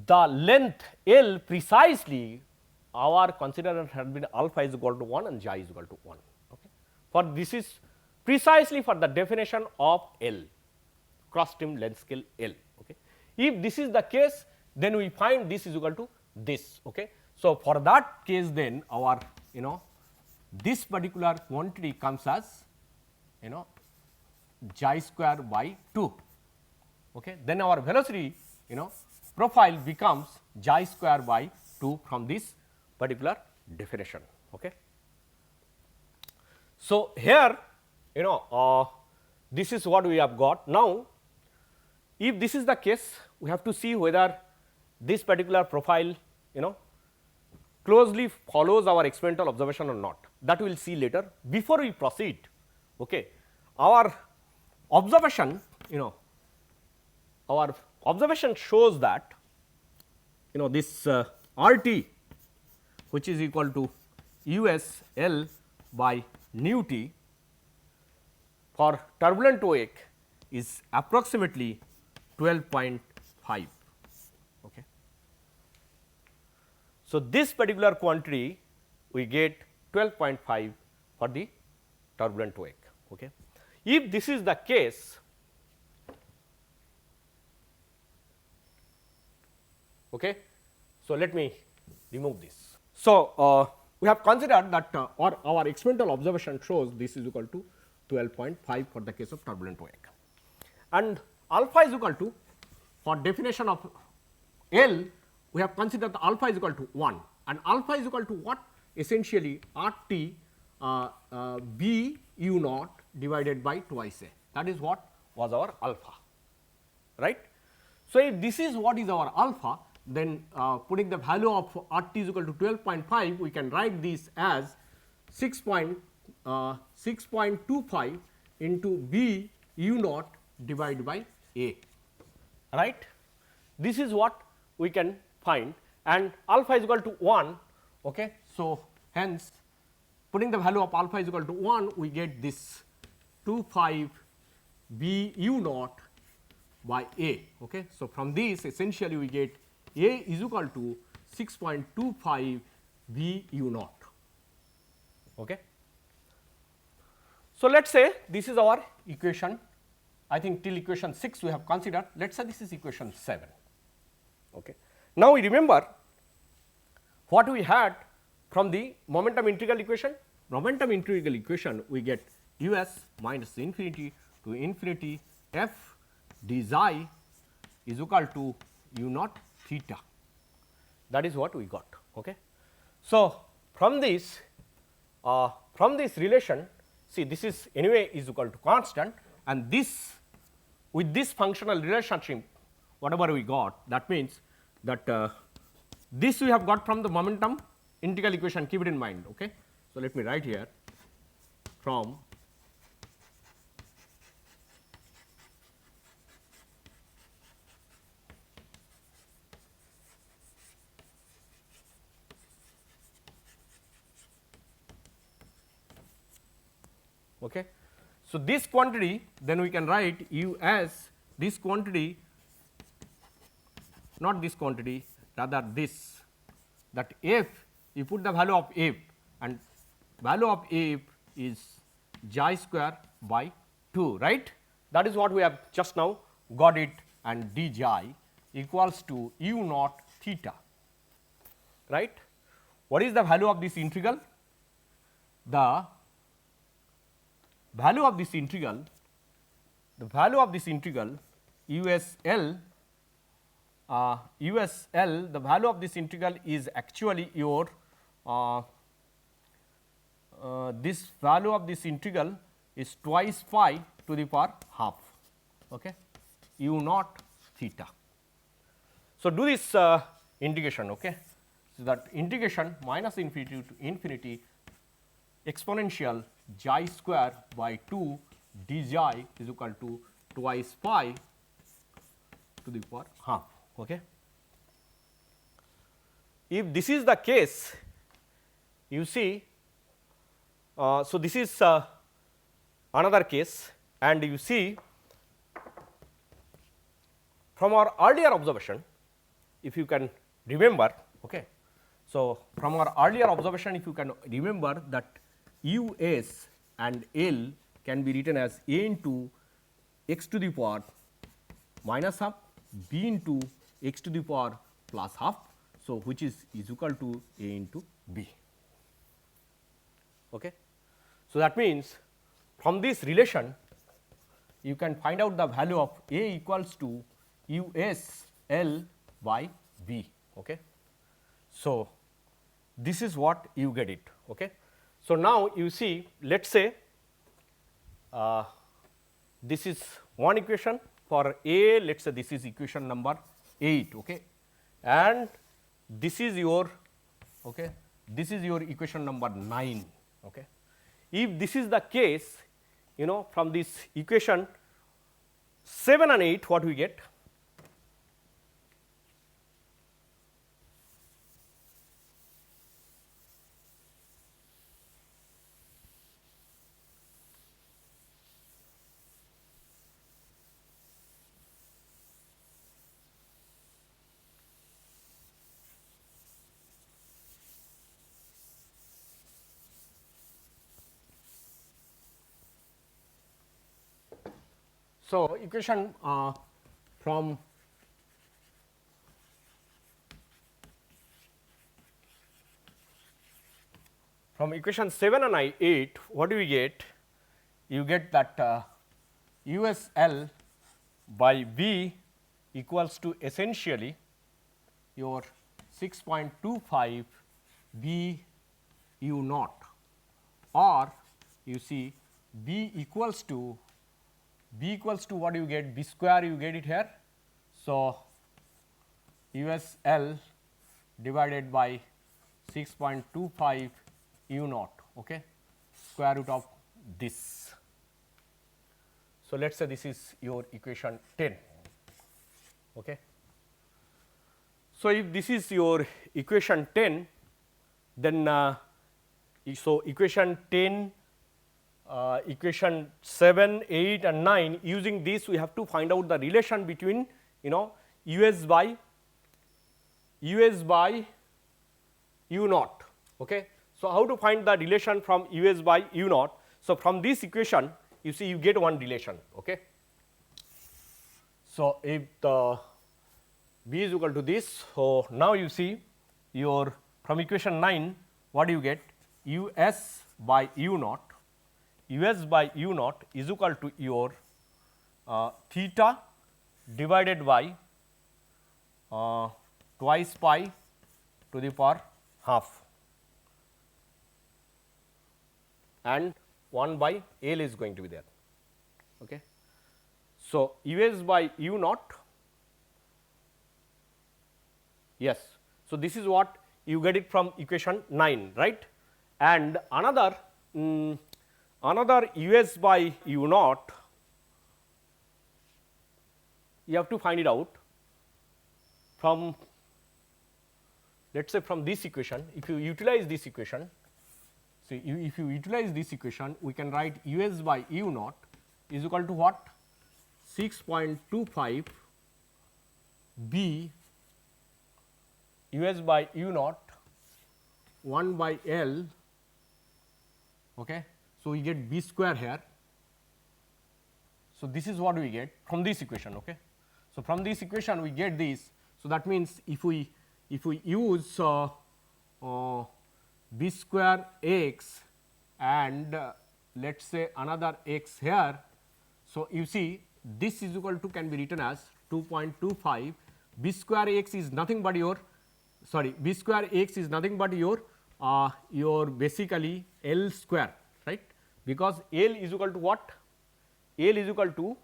the length L precisely, our consideration has been alpha is equal to 1 and xi is equal to 1. Okay. For this is precisely for the definition of L, cross trim length scale L. Okay. If this is the case, then we find this is equal to this. Okay. So, for that case, then our this particular quantity comes as xi square by 2. Okay. Then our velocity profile becomes xi square by 2 from this particular definition. Okay. So, here this is what we have got. Now, if this is the case, we have to see whether this particular profile closely follows our experimental observation or not, that we will see later. Before we proceed, okay, our observation shows that this RT, which is equal to US L by nu t for turbulent wake is approximately 12.5. Okay. So, this particular quantity we get 12.5 for the turbulent wake. Okay. If this is the case, okay, so let me remove this. So, we have considered that or our experimental observation shows this is equal to 12.5 for the case of turbulent wake, and alpha is equal to, for definition of L, we have considered the alpha is equal to 1, and alpha is equal to what? Essentially RT B u naught divided by twice A, that is what was our alpha, right. So, if this is what is our alpha, then putting the value of RT is equal to 12.5, we can write this as 6.25 into B u naught divided by A, right. This is what we can find, and alpha is equal to 1. Okay. So, hence putting the value of alpha is equal to 1, we get this 25 B u naught by A. Okay. So, from this essentially we get A is equal to 6.25 V u naught. Okay. So, let us say this is our equation, I think till equation 6 we have considered, let us say this is equation 7. Okay. Now, we remember what we had from the momentum integral equation. Momentum integral equation we get us minus infinity to infinity f d xi is equal to u naught theta, that is what we got. Okay. So, from this relation, see this is anyway is equal to constant, and this with this functional relationship whatever we got, that means that this we have got from the momentum integral equation, keep it in mind. Okay. So, let me write here from okay. So, this quantity then we can write u as this quantity, not this quantity, rather this, that f, you put the value of f, and value of f is xi square by 2, right. That is what we have just now got it, and d xi equals to u naught theta, right. What is the value of this integral? The value of this integral the value of this integral USL, the value of this integral is actually your this value of this integral is twice phi to the power half, okay, u naught theta. So, do this integration, okay. So, that integration minus infinity to infinity exponential xi square by 2 d xi is equal to twice phi to the power half. Okay. If this is the case, you see, so this is another case, and you see from our earlier observation, if you can remember, okay. So, from our earlier observation, if you can remember that U s and L can be written as a into x to the power minus half, b into x to the power plus half. So, which is equal to a into b. Okay. So, that means from this relation you can find out the value of a equals to U s L by b. Okay. So, this is what you get it. Okay. So, now you see, let us say this is one equation for a, let us say this is equation number 8, okay, and this is your, okay, this is your equation number 9. Okay. If this is the case, you know, from this equation 7 and 8, what we get? So, equation from equation 7 and 8, what do we get? You get that USL by B equals to essentially your 6.25 B U naught, or you see B equals to what you get? B square, you get it here. So, USL divided by 6.25 U naught, okay, square root of this. So, let us say this is your equation 10. Okay. So, if this is your equation 10, then so equation 10, equation 7, 8 and 9, using this we have to find out the relation between, you know, US by U naught. Okay. So, how to find the relation from US by U naught? So, from this equation you see you get one relation. Okay. So, if the B is equal to this, so now you see your from equation 9, what do you get? US by U naught, US by U naught is equal to your theta divided by twice pi to the power half, and 1 by L is going to be there. Okay. So, US by U naught, yes. So, this is what you get it from equation 9, right, and another another US by U naught, you have to find it out from, let us say from this equation. If you utilize this equation, so if you utilize this equation, we can write US by U naught is equal to what? 6.25 B US by U naught 1 by L. Okay. So, we get B square here. So, this is what we get from this equation. Okay. So, from this equation we get this. So, that means if we use B square x and let us say another x here. So, you see this is equal to can be written as 2.25 b square x is nothing but your b square x is nothing but your basically L square, right, because L is equal to what? L is equal to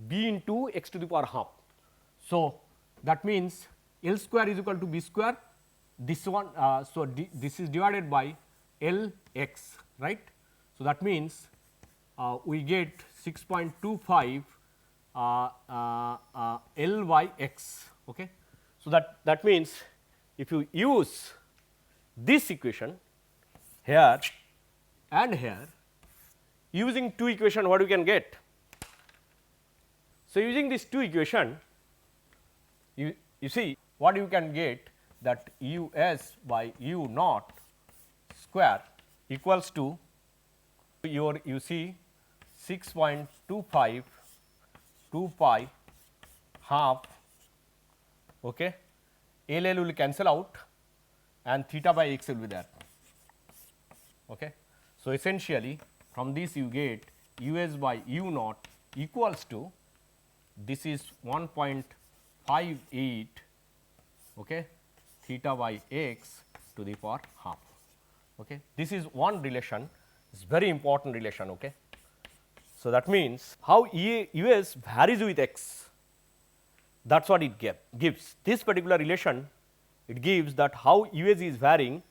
b into x to the power half. So, that means L square is equal to b square, this one this is divided by L x, right. So, that means we get 6.25 L by x. Okay. So, that means if you use this equation here and here, using two equation, what you can get? So, using these two equation, you see what you can get, that u s by u naught square equals to your you see 6.25 2 pi half, okay. L will cancel out and theta by x will be there. Okay. So, essentially from this you get u s by u naught equals to, this is 1.58, okay, theta by x to the power half. Okay. This is one relation, it is very important relation. Okay. So, that means how u s varies with x, that is what it gives. This particular relation, it gives that how u s is varying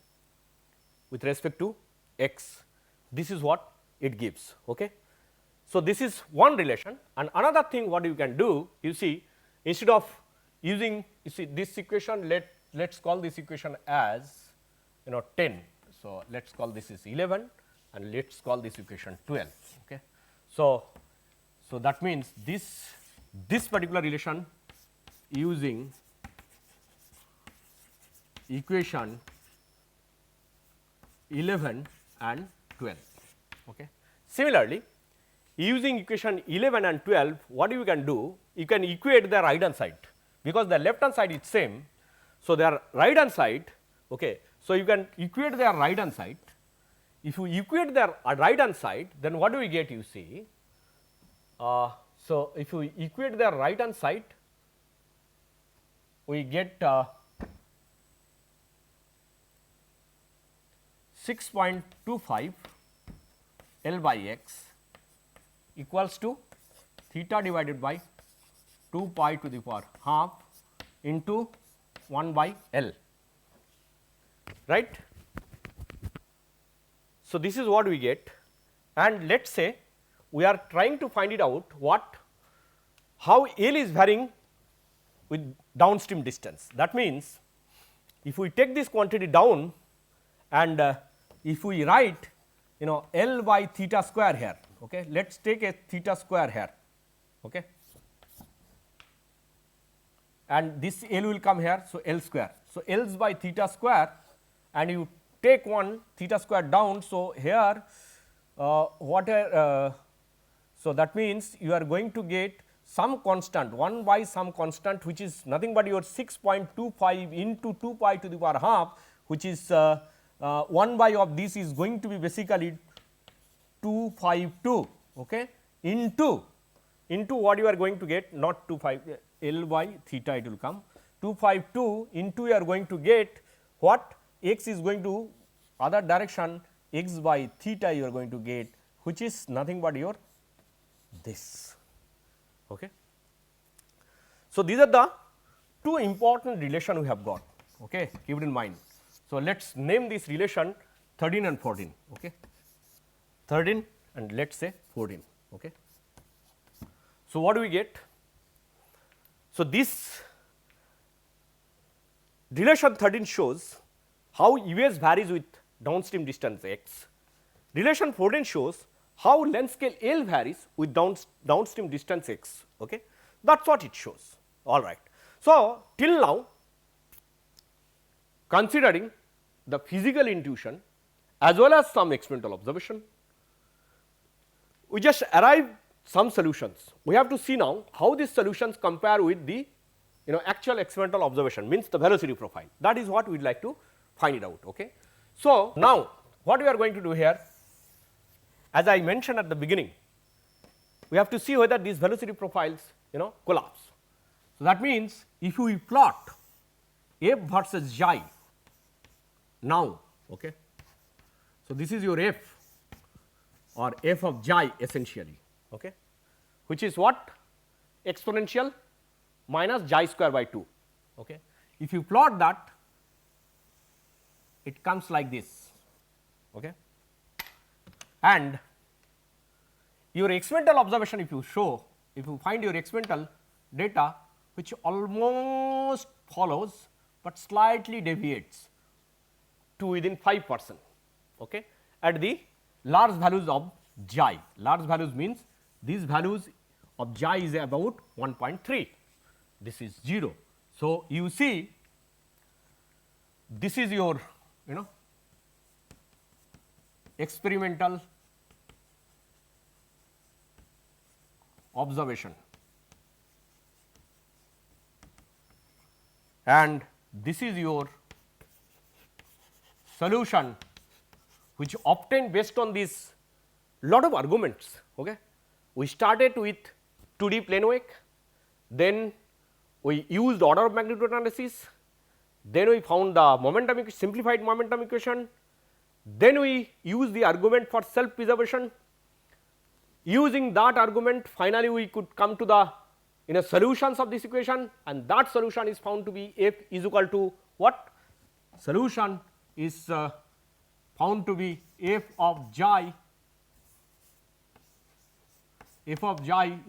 with respect to x, this is what it gives. Okay. So, this is one relation, and another thing what you can do, you see, instead of using, you see this equation, let us call this equation as 10. So, let us call this is 11 and let us call this equation 12. Okay. So, that means this particular relation using equation 11 and 12. Okay. Similarly, using equation 11 and 12, what you can do? You can equate their right hand side, because the left hand side is same. So, their right hand side, okay. So, you can equate their right hand side. If you equate their right hand side, then what do we get? You see, so if you equate their right hand side, we get 6.25 L by x equals to theta divided by 2 pi to the power half into 1 by L, right. So, this is what we get, and let us say we are trying to find it out how L is varying with downstream distance. That means, if we take this quantity down and if we write L by theta square here, okay, let us take a theta square here, okay, and this L will come here. So, L square. So, L is by theta square, and you take one theta square down. So, here so that means you are going to get some constant 1 by some constant, which is nothing but your 6.25 into 2 pi to the power half, which is 1 by of this is going to be basically 252, okay, into what you are going to get, not 25 L by theta, it will come 252 into, you are going to get what, x is going to other direction, x by theta you are going to get, which is nothing but your this. Okay. So, these are the two important relation we have got. Okay. Keep it in mind. So, let us name this relation 13 and 14. Okay. 13 and let us say 14. Okay. So, what do we get? So, this relation 13 shows how u s varies with downstream distance x. Relation 14 shows how length scale L varies with downstream distance x. Okay. That is what it shows. All right. So, till now, considering the physical intuition as well as some experimental observation, we just arrived some solutions. We have to see now how these solutions compare with the actual experimental observation, means the velocity profile. That is what we would like to find it out. Okay. So, now what we are going to do here, as I mentioned at the beginning, we have to see whether these velocity profiles collapse. So, that means, if we plot f versus xi now, okay. So, this is your f or f of xi essentially, okay, which is what exponential minus xi square by 2. Okay. If you plot that, it comes like this, okay. And your experimental observation, if you show, if you find your experimental data which almost follows, but slightly deviates to within 5%, okay, at the large values of xi. Large values means these values of xi is about 1.3, this is 0. So, you see this is your experimental observation, and this is your solution which obtained based on this lot of arguments. Okay. We started with 2D plane wake, then we used order of magnitude analysis, then we found the simplified momentum equation, then we used the argument for self preservation. Using that argument, finally we could come to the solutions of this equation, and that solution is found to be f is equal to what? Solution is found to be f of xi is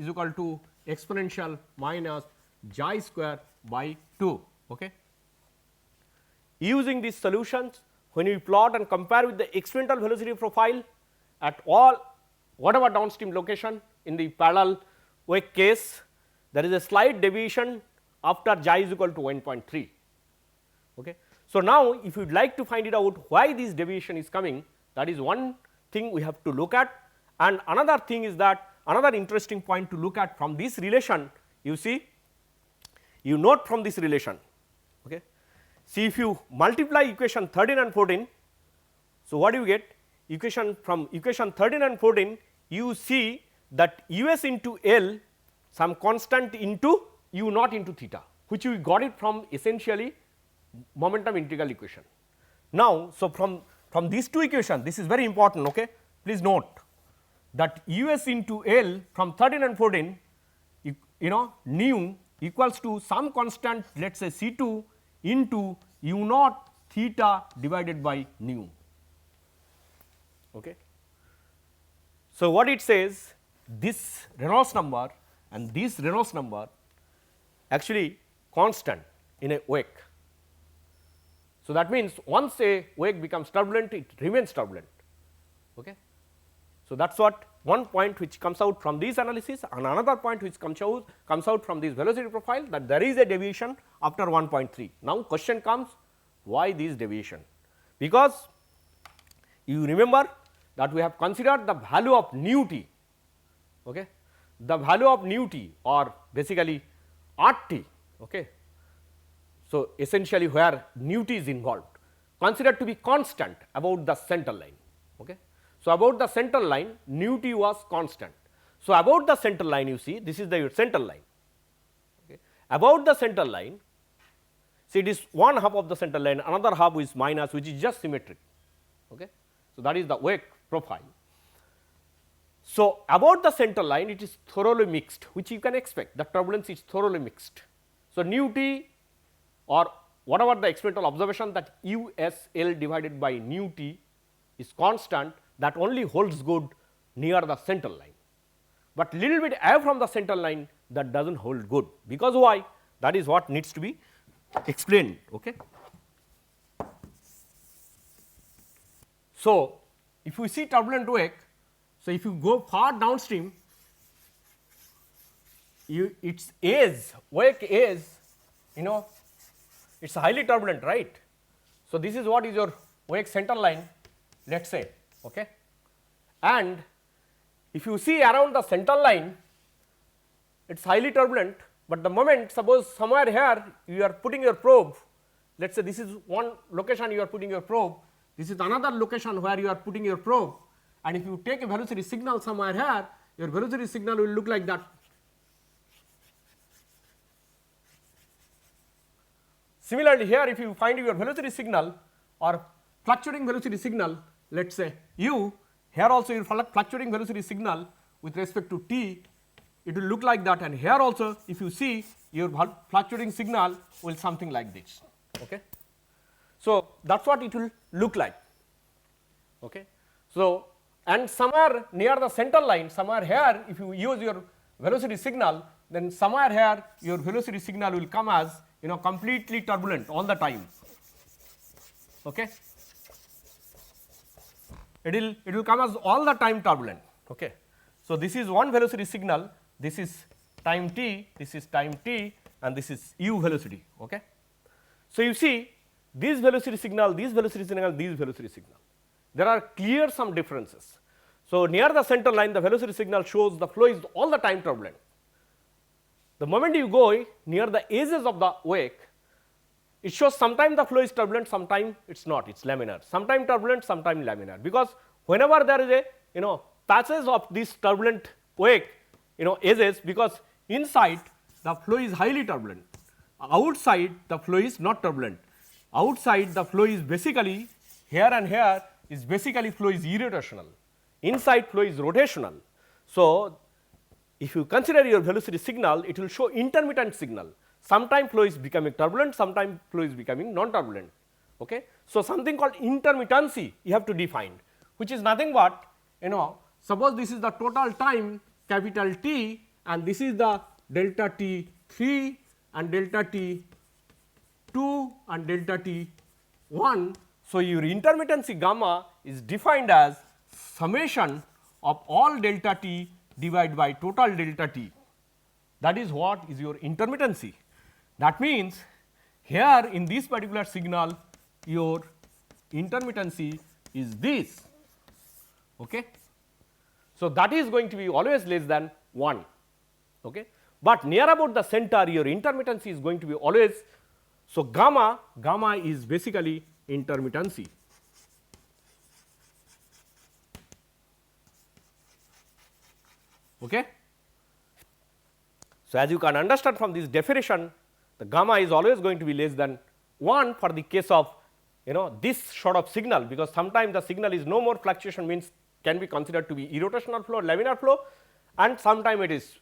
equal to exponential minus xi square by 2. Okay. Using these solutions, when we plot and compare with the experimental velocity profile at whatever downstream location in the parallel wake case, there is a slight deviation after xi is equal to 1.3. Okay. So, now if you would like to find it out why this deviation is coming, that is one thing we have to look at, and another thing is that another interesting point to look at from this relation, you see, you note from this relation. Okay. See, if you multiply equation 13 and 14, so what do you get? From equation 13 and 14, you see that us into L some constant into u naught into theta, which we got it from essentially momentum integral equation. Now, so from these two equations, this is very important. Okay. Please note that us into L from 13 and 14, nu equals to some constant, let us say C2 into u naught theta divided by nu. Okay. So, what it says, this Reynolds number and this Reynolds number actually constant in a wake. So, that means once a wake becomes turbulent, it remains turbulent. Okay. So, that is what one point which comes out from this analysis, and another point which comes out from this velocity profile, that there is a deviation after 1.3. Now, question comes, why this deviation? Because you remember that we have considered the value of nu t, okay, the value of nu t or basically RT. Okay. So, essentially where nu t is involved, considered to be constant about the center line. Okay. So, about the center line nu t was constant. So, about the center line, you see, this is the center line. Okay. About the center line, see, it is one half of the center line, another half is minus, which is just symmetric. Okay. So, that is the wake profile. So, about the center line, it is thoroughly mixed, which you can expect, the turbulence is thoroughly mixed. So, nu t or whatever the experimental observation, that u s L divided by nu t is constant, that only holds good near the center line, but little bit away from the center line, that does not hold good, because why? That is what needs to be explained. Okay. So, if we see turbulent wake, so if you go far downstream, its edge, wake edge, it is highly turbulent, right. So, this is what is your wake center line, let us say. Okay. And if you see around the center line, it is highly turbulent, but the moment, suppose somewhere here you are putting your probe, let us say this is one location you are putting your probe, this is another location where you are putting your probe, and if you take a velocity signal somewhere here, your velocity signal will look like that. Similarly, here if you find your velocity signal or fluctuating velocity signal, let us say u, here also your fluctuating velocity signal with respect to t, it will look like that, and here also if you see your fluctuating signal will something like this. Okay. So, that is what it will look like. Okay. So, and somewhere near the center line, somewhere here if you use your velocity signal, then somewhere here your velocity signal will come as completely turbulent all the time. Okay. It will come as all the time turbulent. Okay. So, this is one velocity signal, this is time t, this is time t, and this is u velocity. Okay. So, you see these velocity signal, these velocity signal, these velocity signal, there are clear some differences. So, near the center line the velocity signal shows the flow is all the time turbulent. The moment you go near the edges of the wake, it shows sometime the flow is turbulent, sometime it is not, it is laminar, sometime turbulent, sometime laminar, because whenever there is a patches of this turbulent wake edges, because inside the flow is highly turbulent, outside the flow is not turbulent, outside the flow is basically here and here is basically flow is irrotational, inside flow is rotational. So, if you consider your velocity signal, it will show intermittent signal, sometime flow is becoming turbulent, sometime flow is becoming non-turbulent. Okay. So, something called intermittency you have to define, which is nothing but suppose this is the total time capital T and this is the delta t 3 and delta t 2 and delta t 1. So, your intermittency gamma is defined as summation of all delta t divided by total delta t, that is what is your intermittency. That means, here in this particular signal your intermittency is this. Okay. So, that is going to be always less than 1, okay. But near about the center your intermittency is going to be always. So, gamma is basically intermittency. Okay. So, as you can understand from this definition, the gamma is always going to be less than 1 for the case of this sort of signal, because sometimes the signal is no more fluctuation, means can be considered to be irrotational flow, laminar flow, and sometimes it is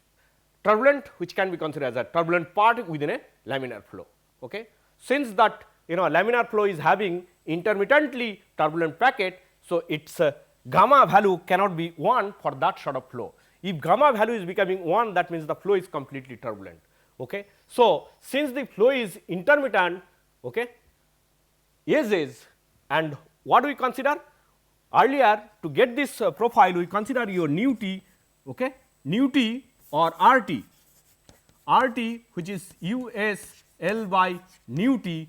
turbulent, which can be considered as a turbulent part within a laminar flow. Okay. Since that laminar flow is having intermittently turbulent packet, so its gamma value cannot be 1 for that sort of flow. If gamma value is becoming 1, that means the flow is completely turbulent. Okay. So, since the flow is intermittent, okay, edges, and what do we consider? Earlier to get this profile we consider your nu t, okay, nu t or RT, which is US L by nu t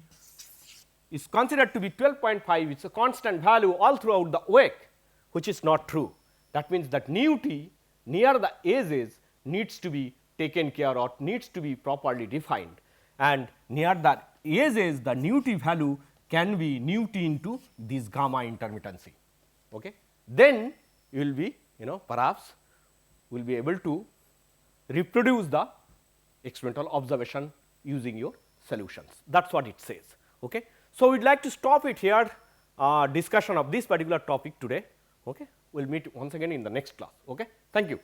is considered to be 12.5, it is a constant value all throughout the wake, which is not true. That means that nu t near the edges needs to be taken care of, needs to be properly defined, and near the edges the nu t value can be nu t into this gamma intermittency. Okay. Then you will be perhaps will be able to reproduce the experimental observation using your solutions. That is what it says. Okay. So, we would like to stop it here, discussion of this particular topic today. Okay. We will meet once again in the next class. Okay. Thank you.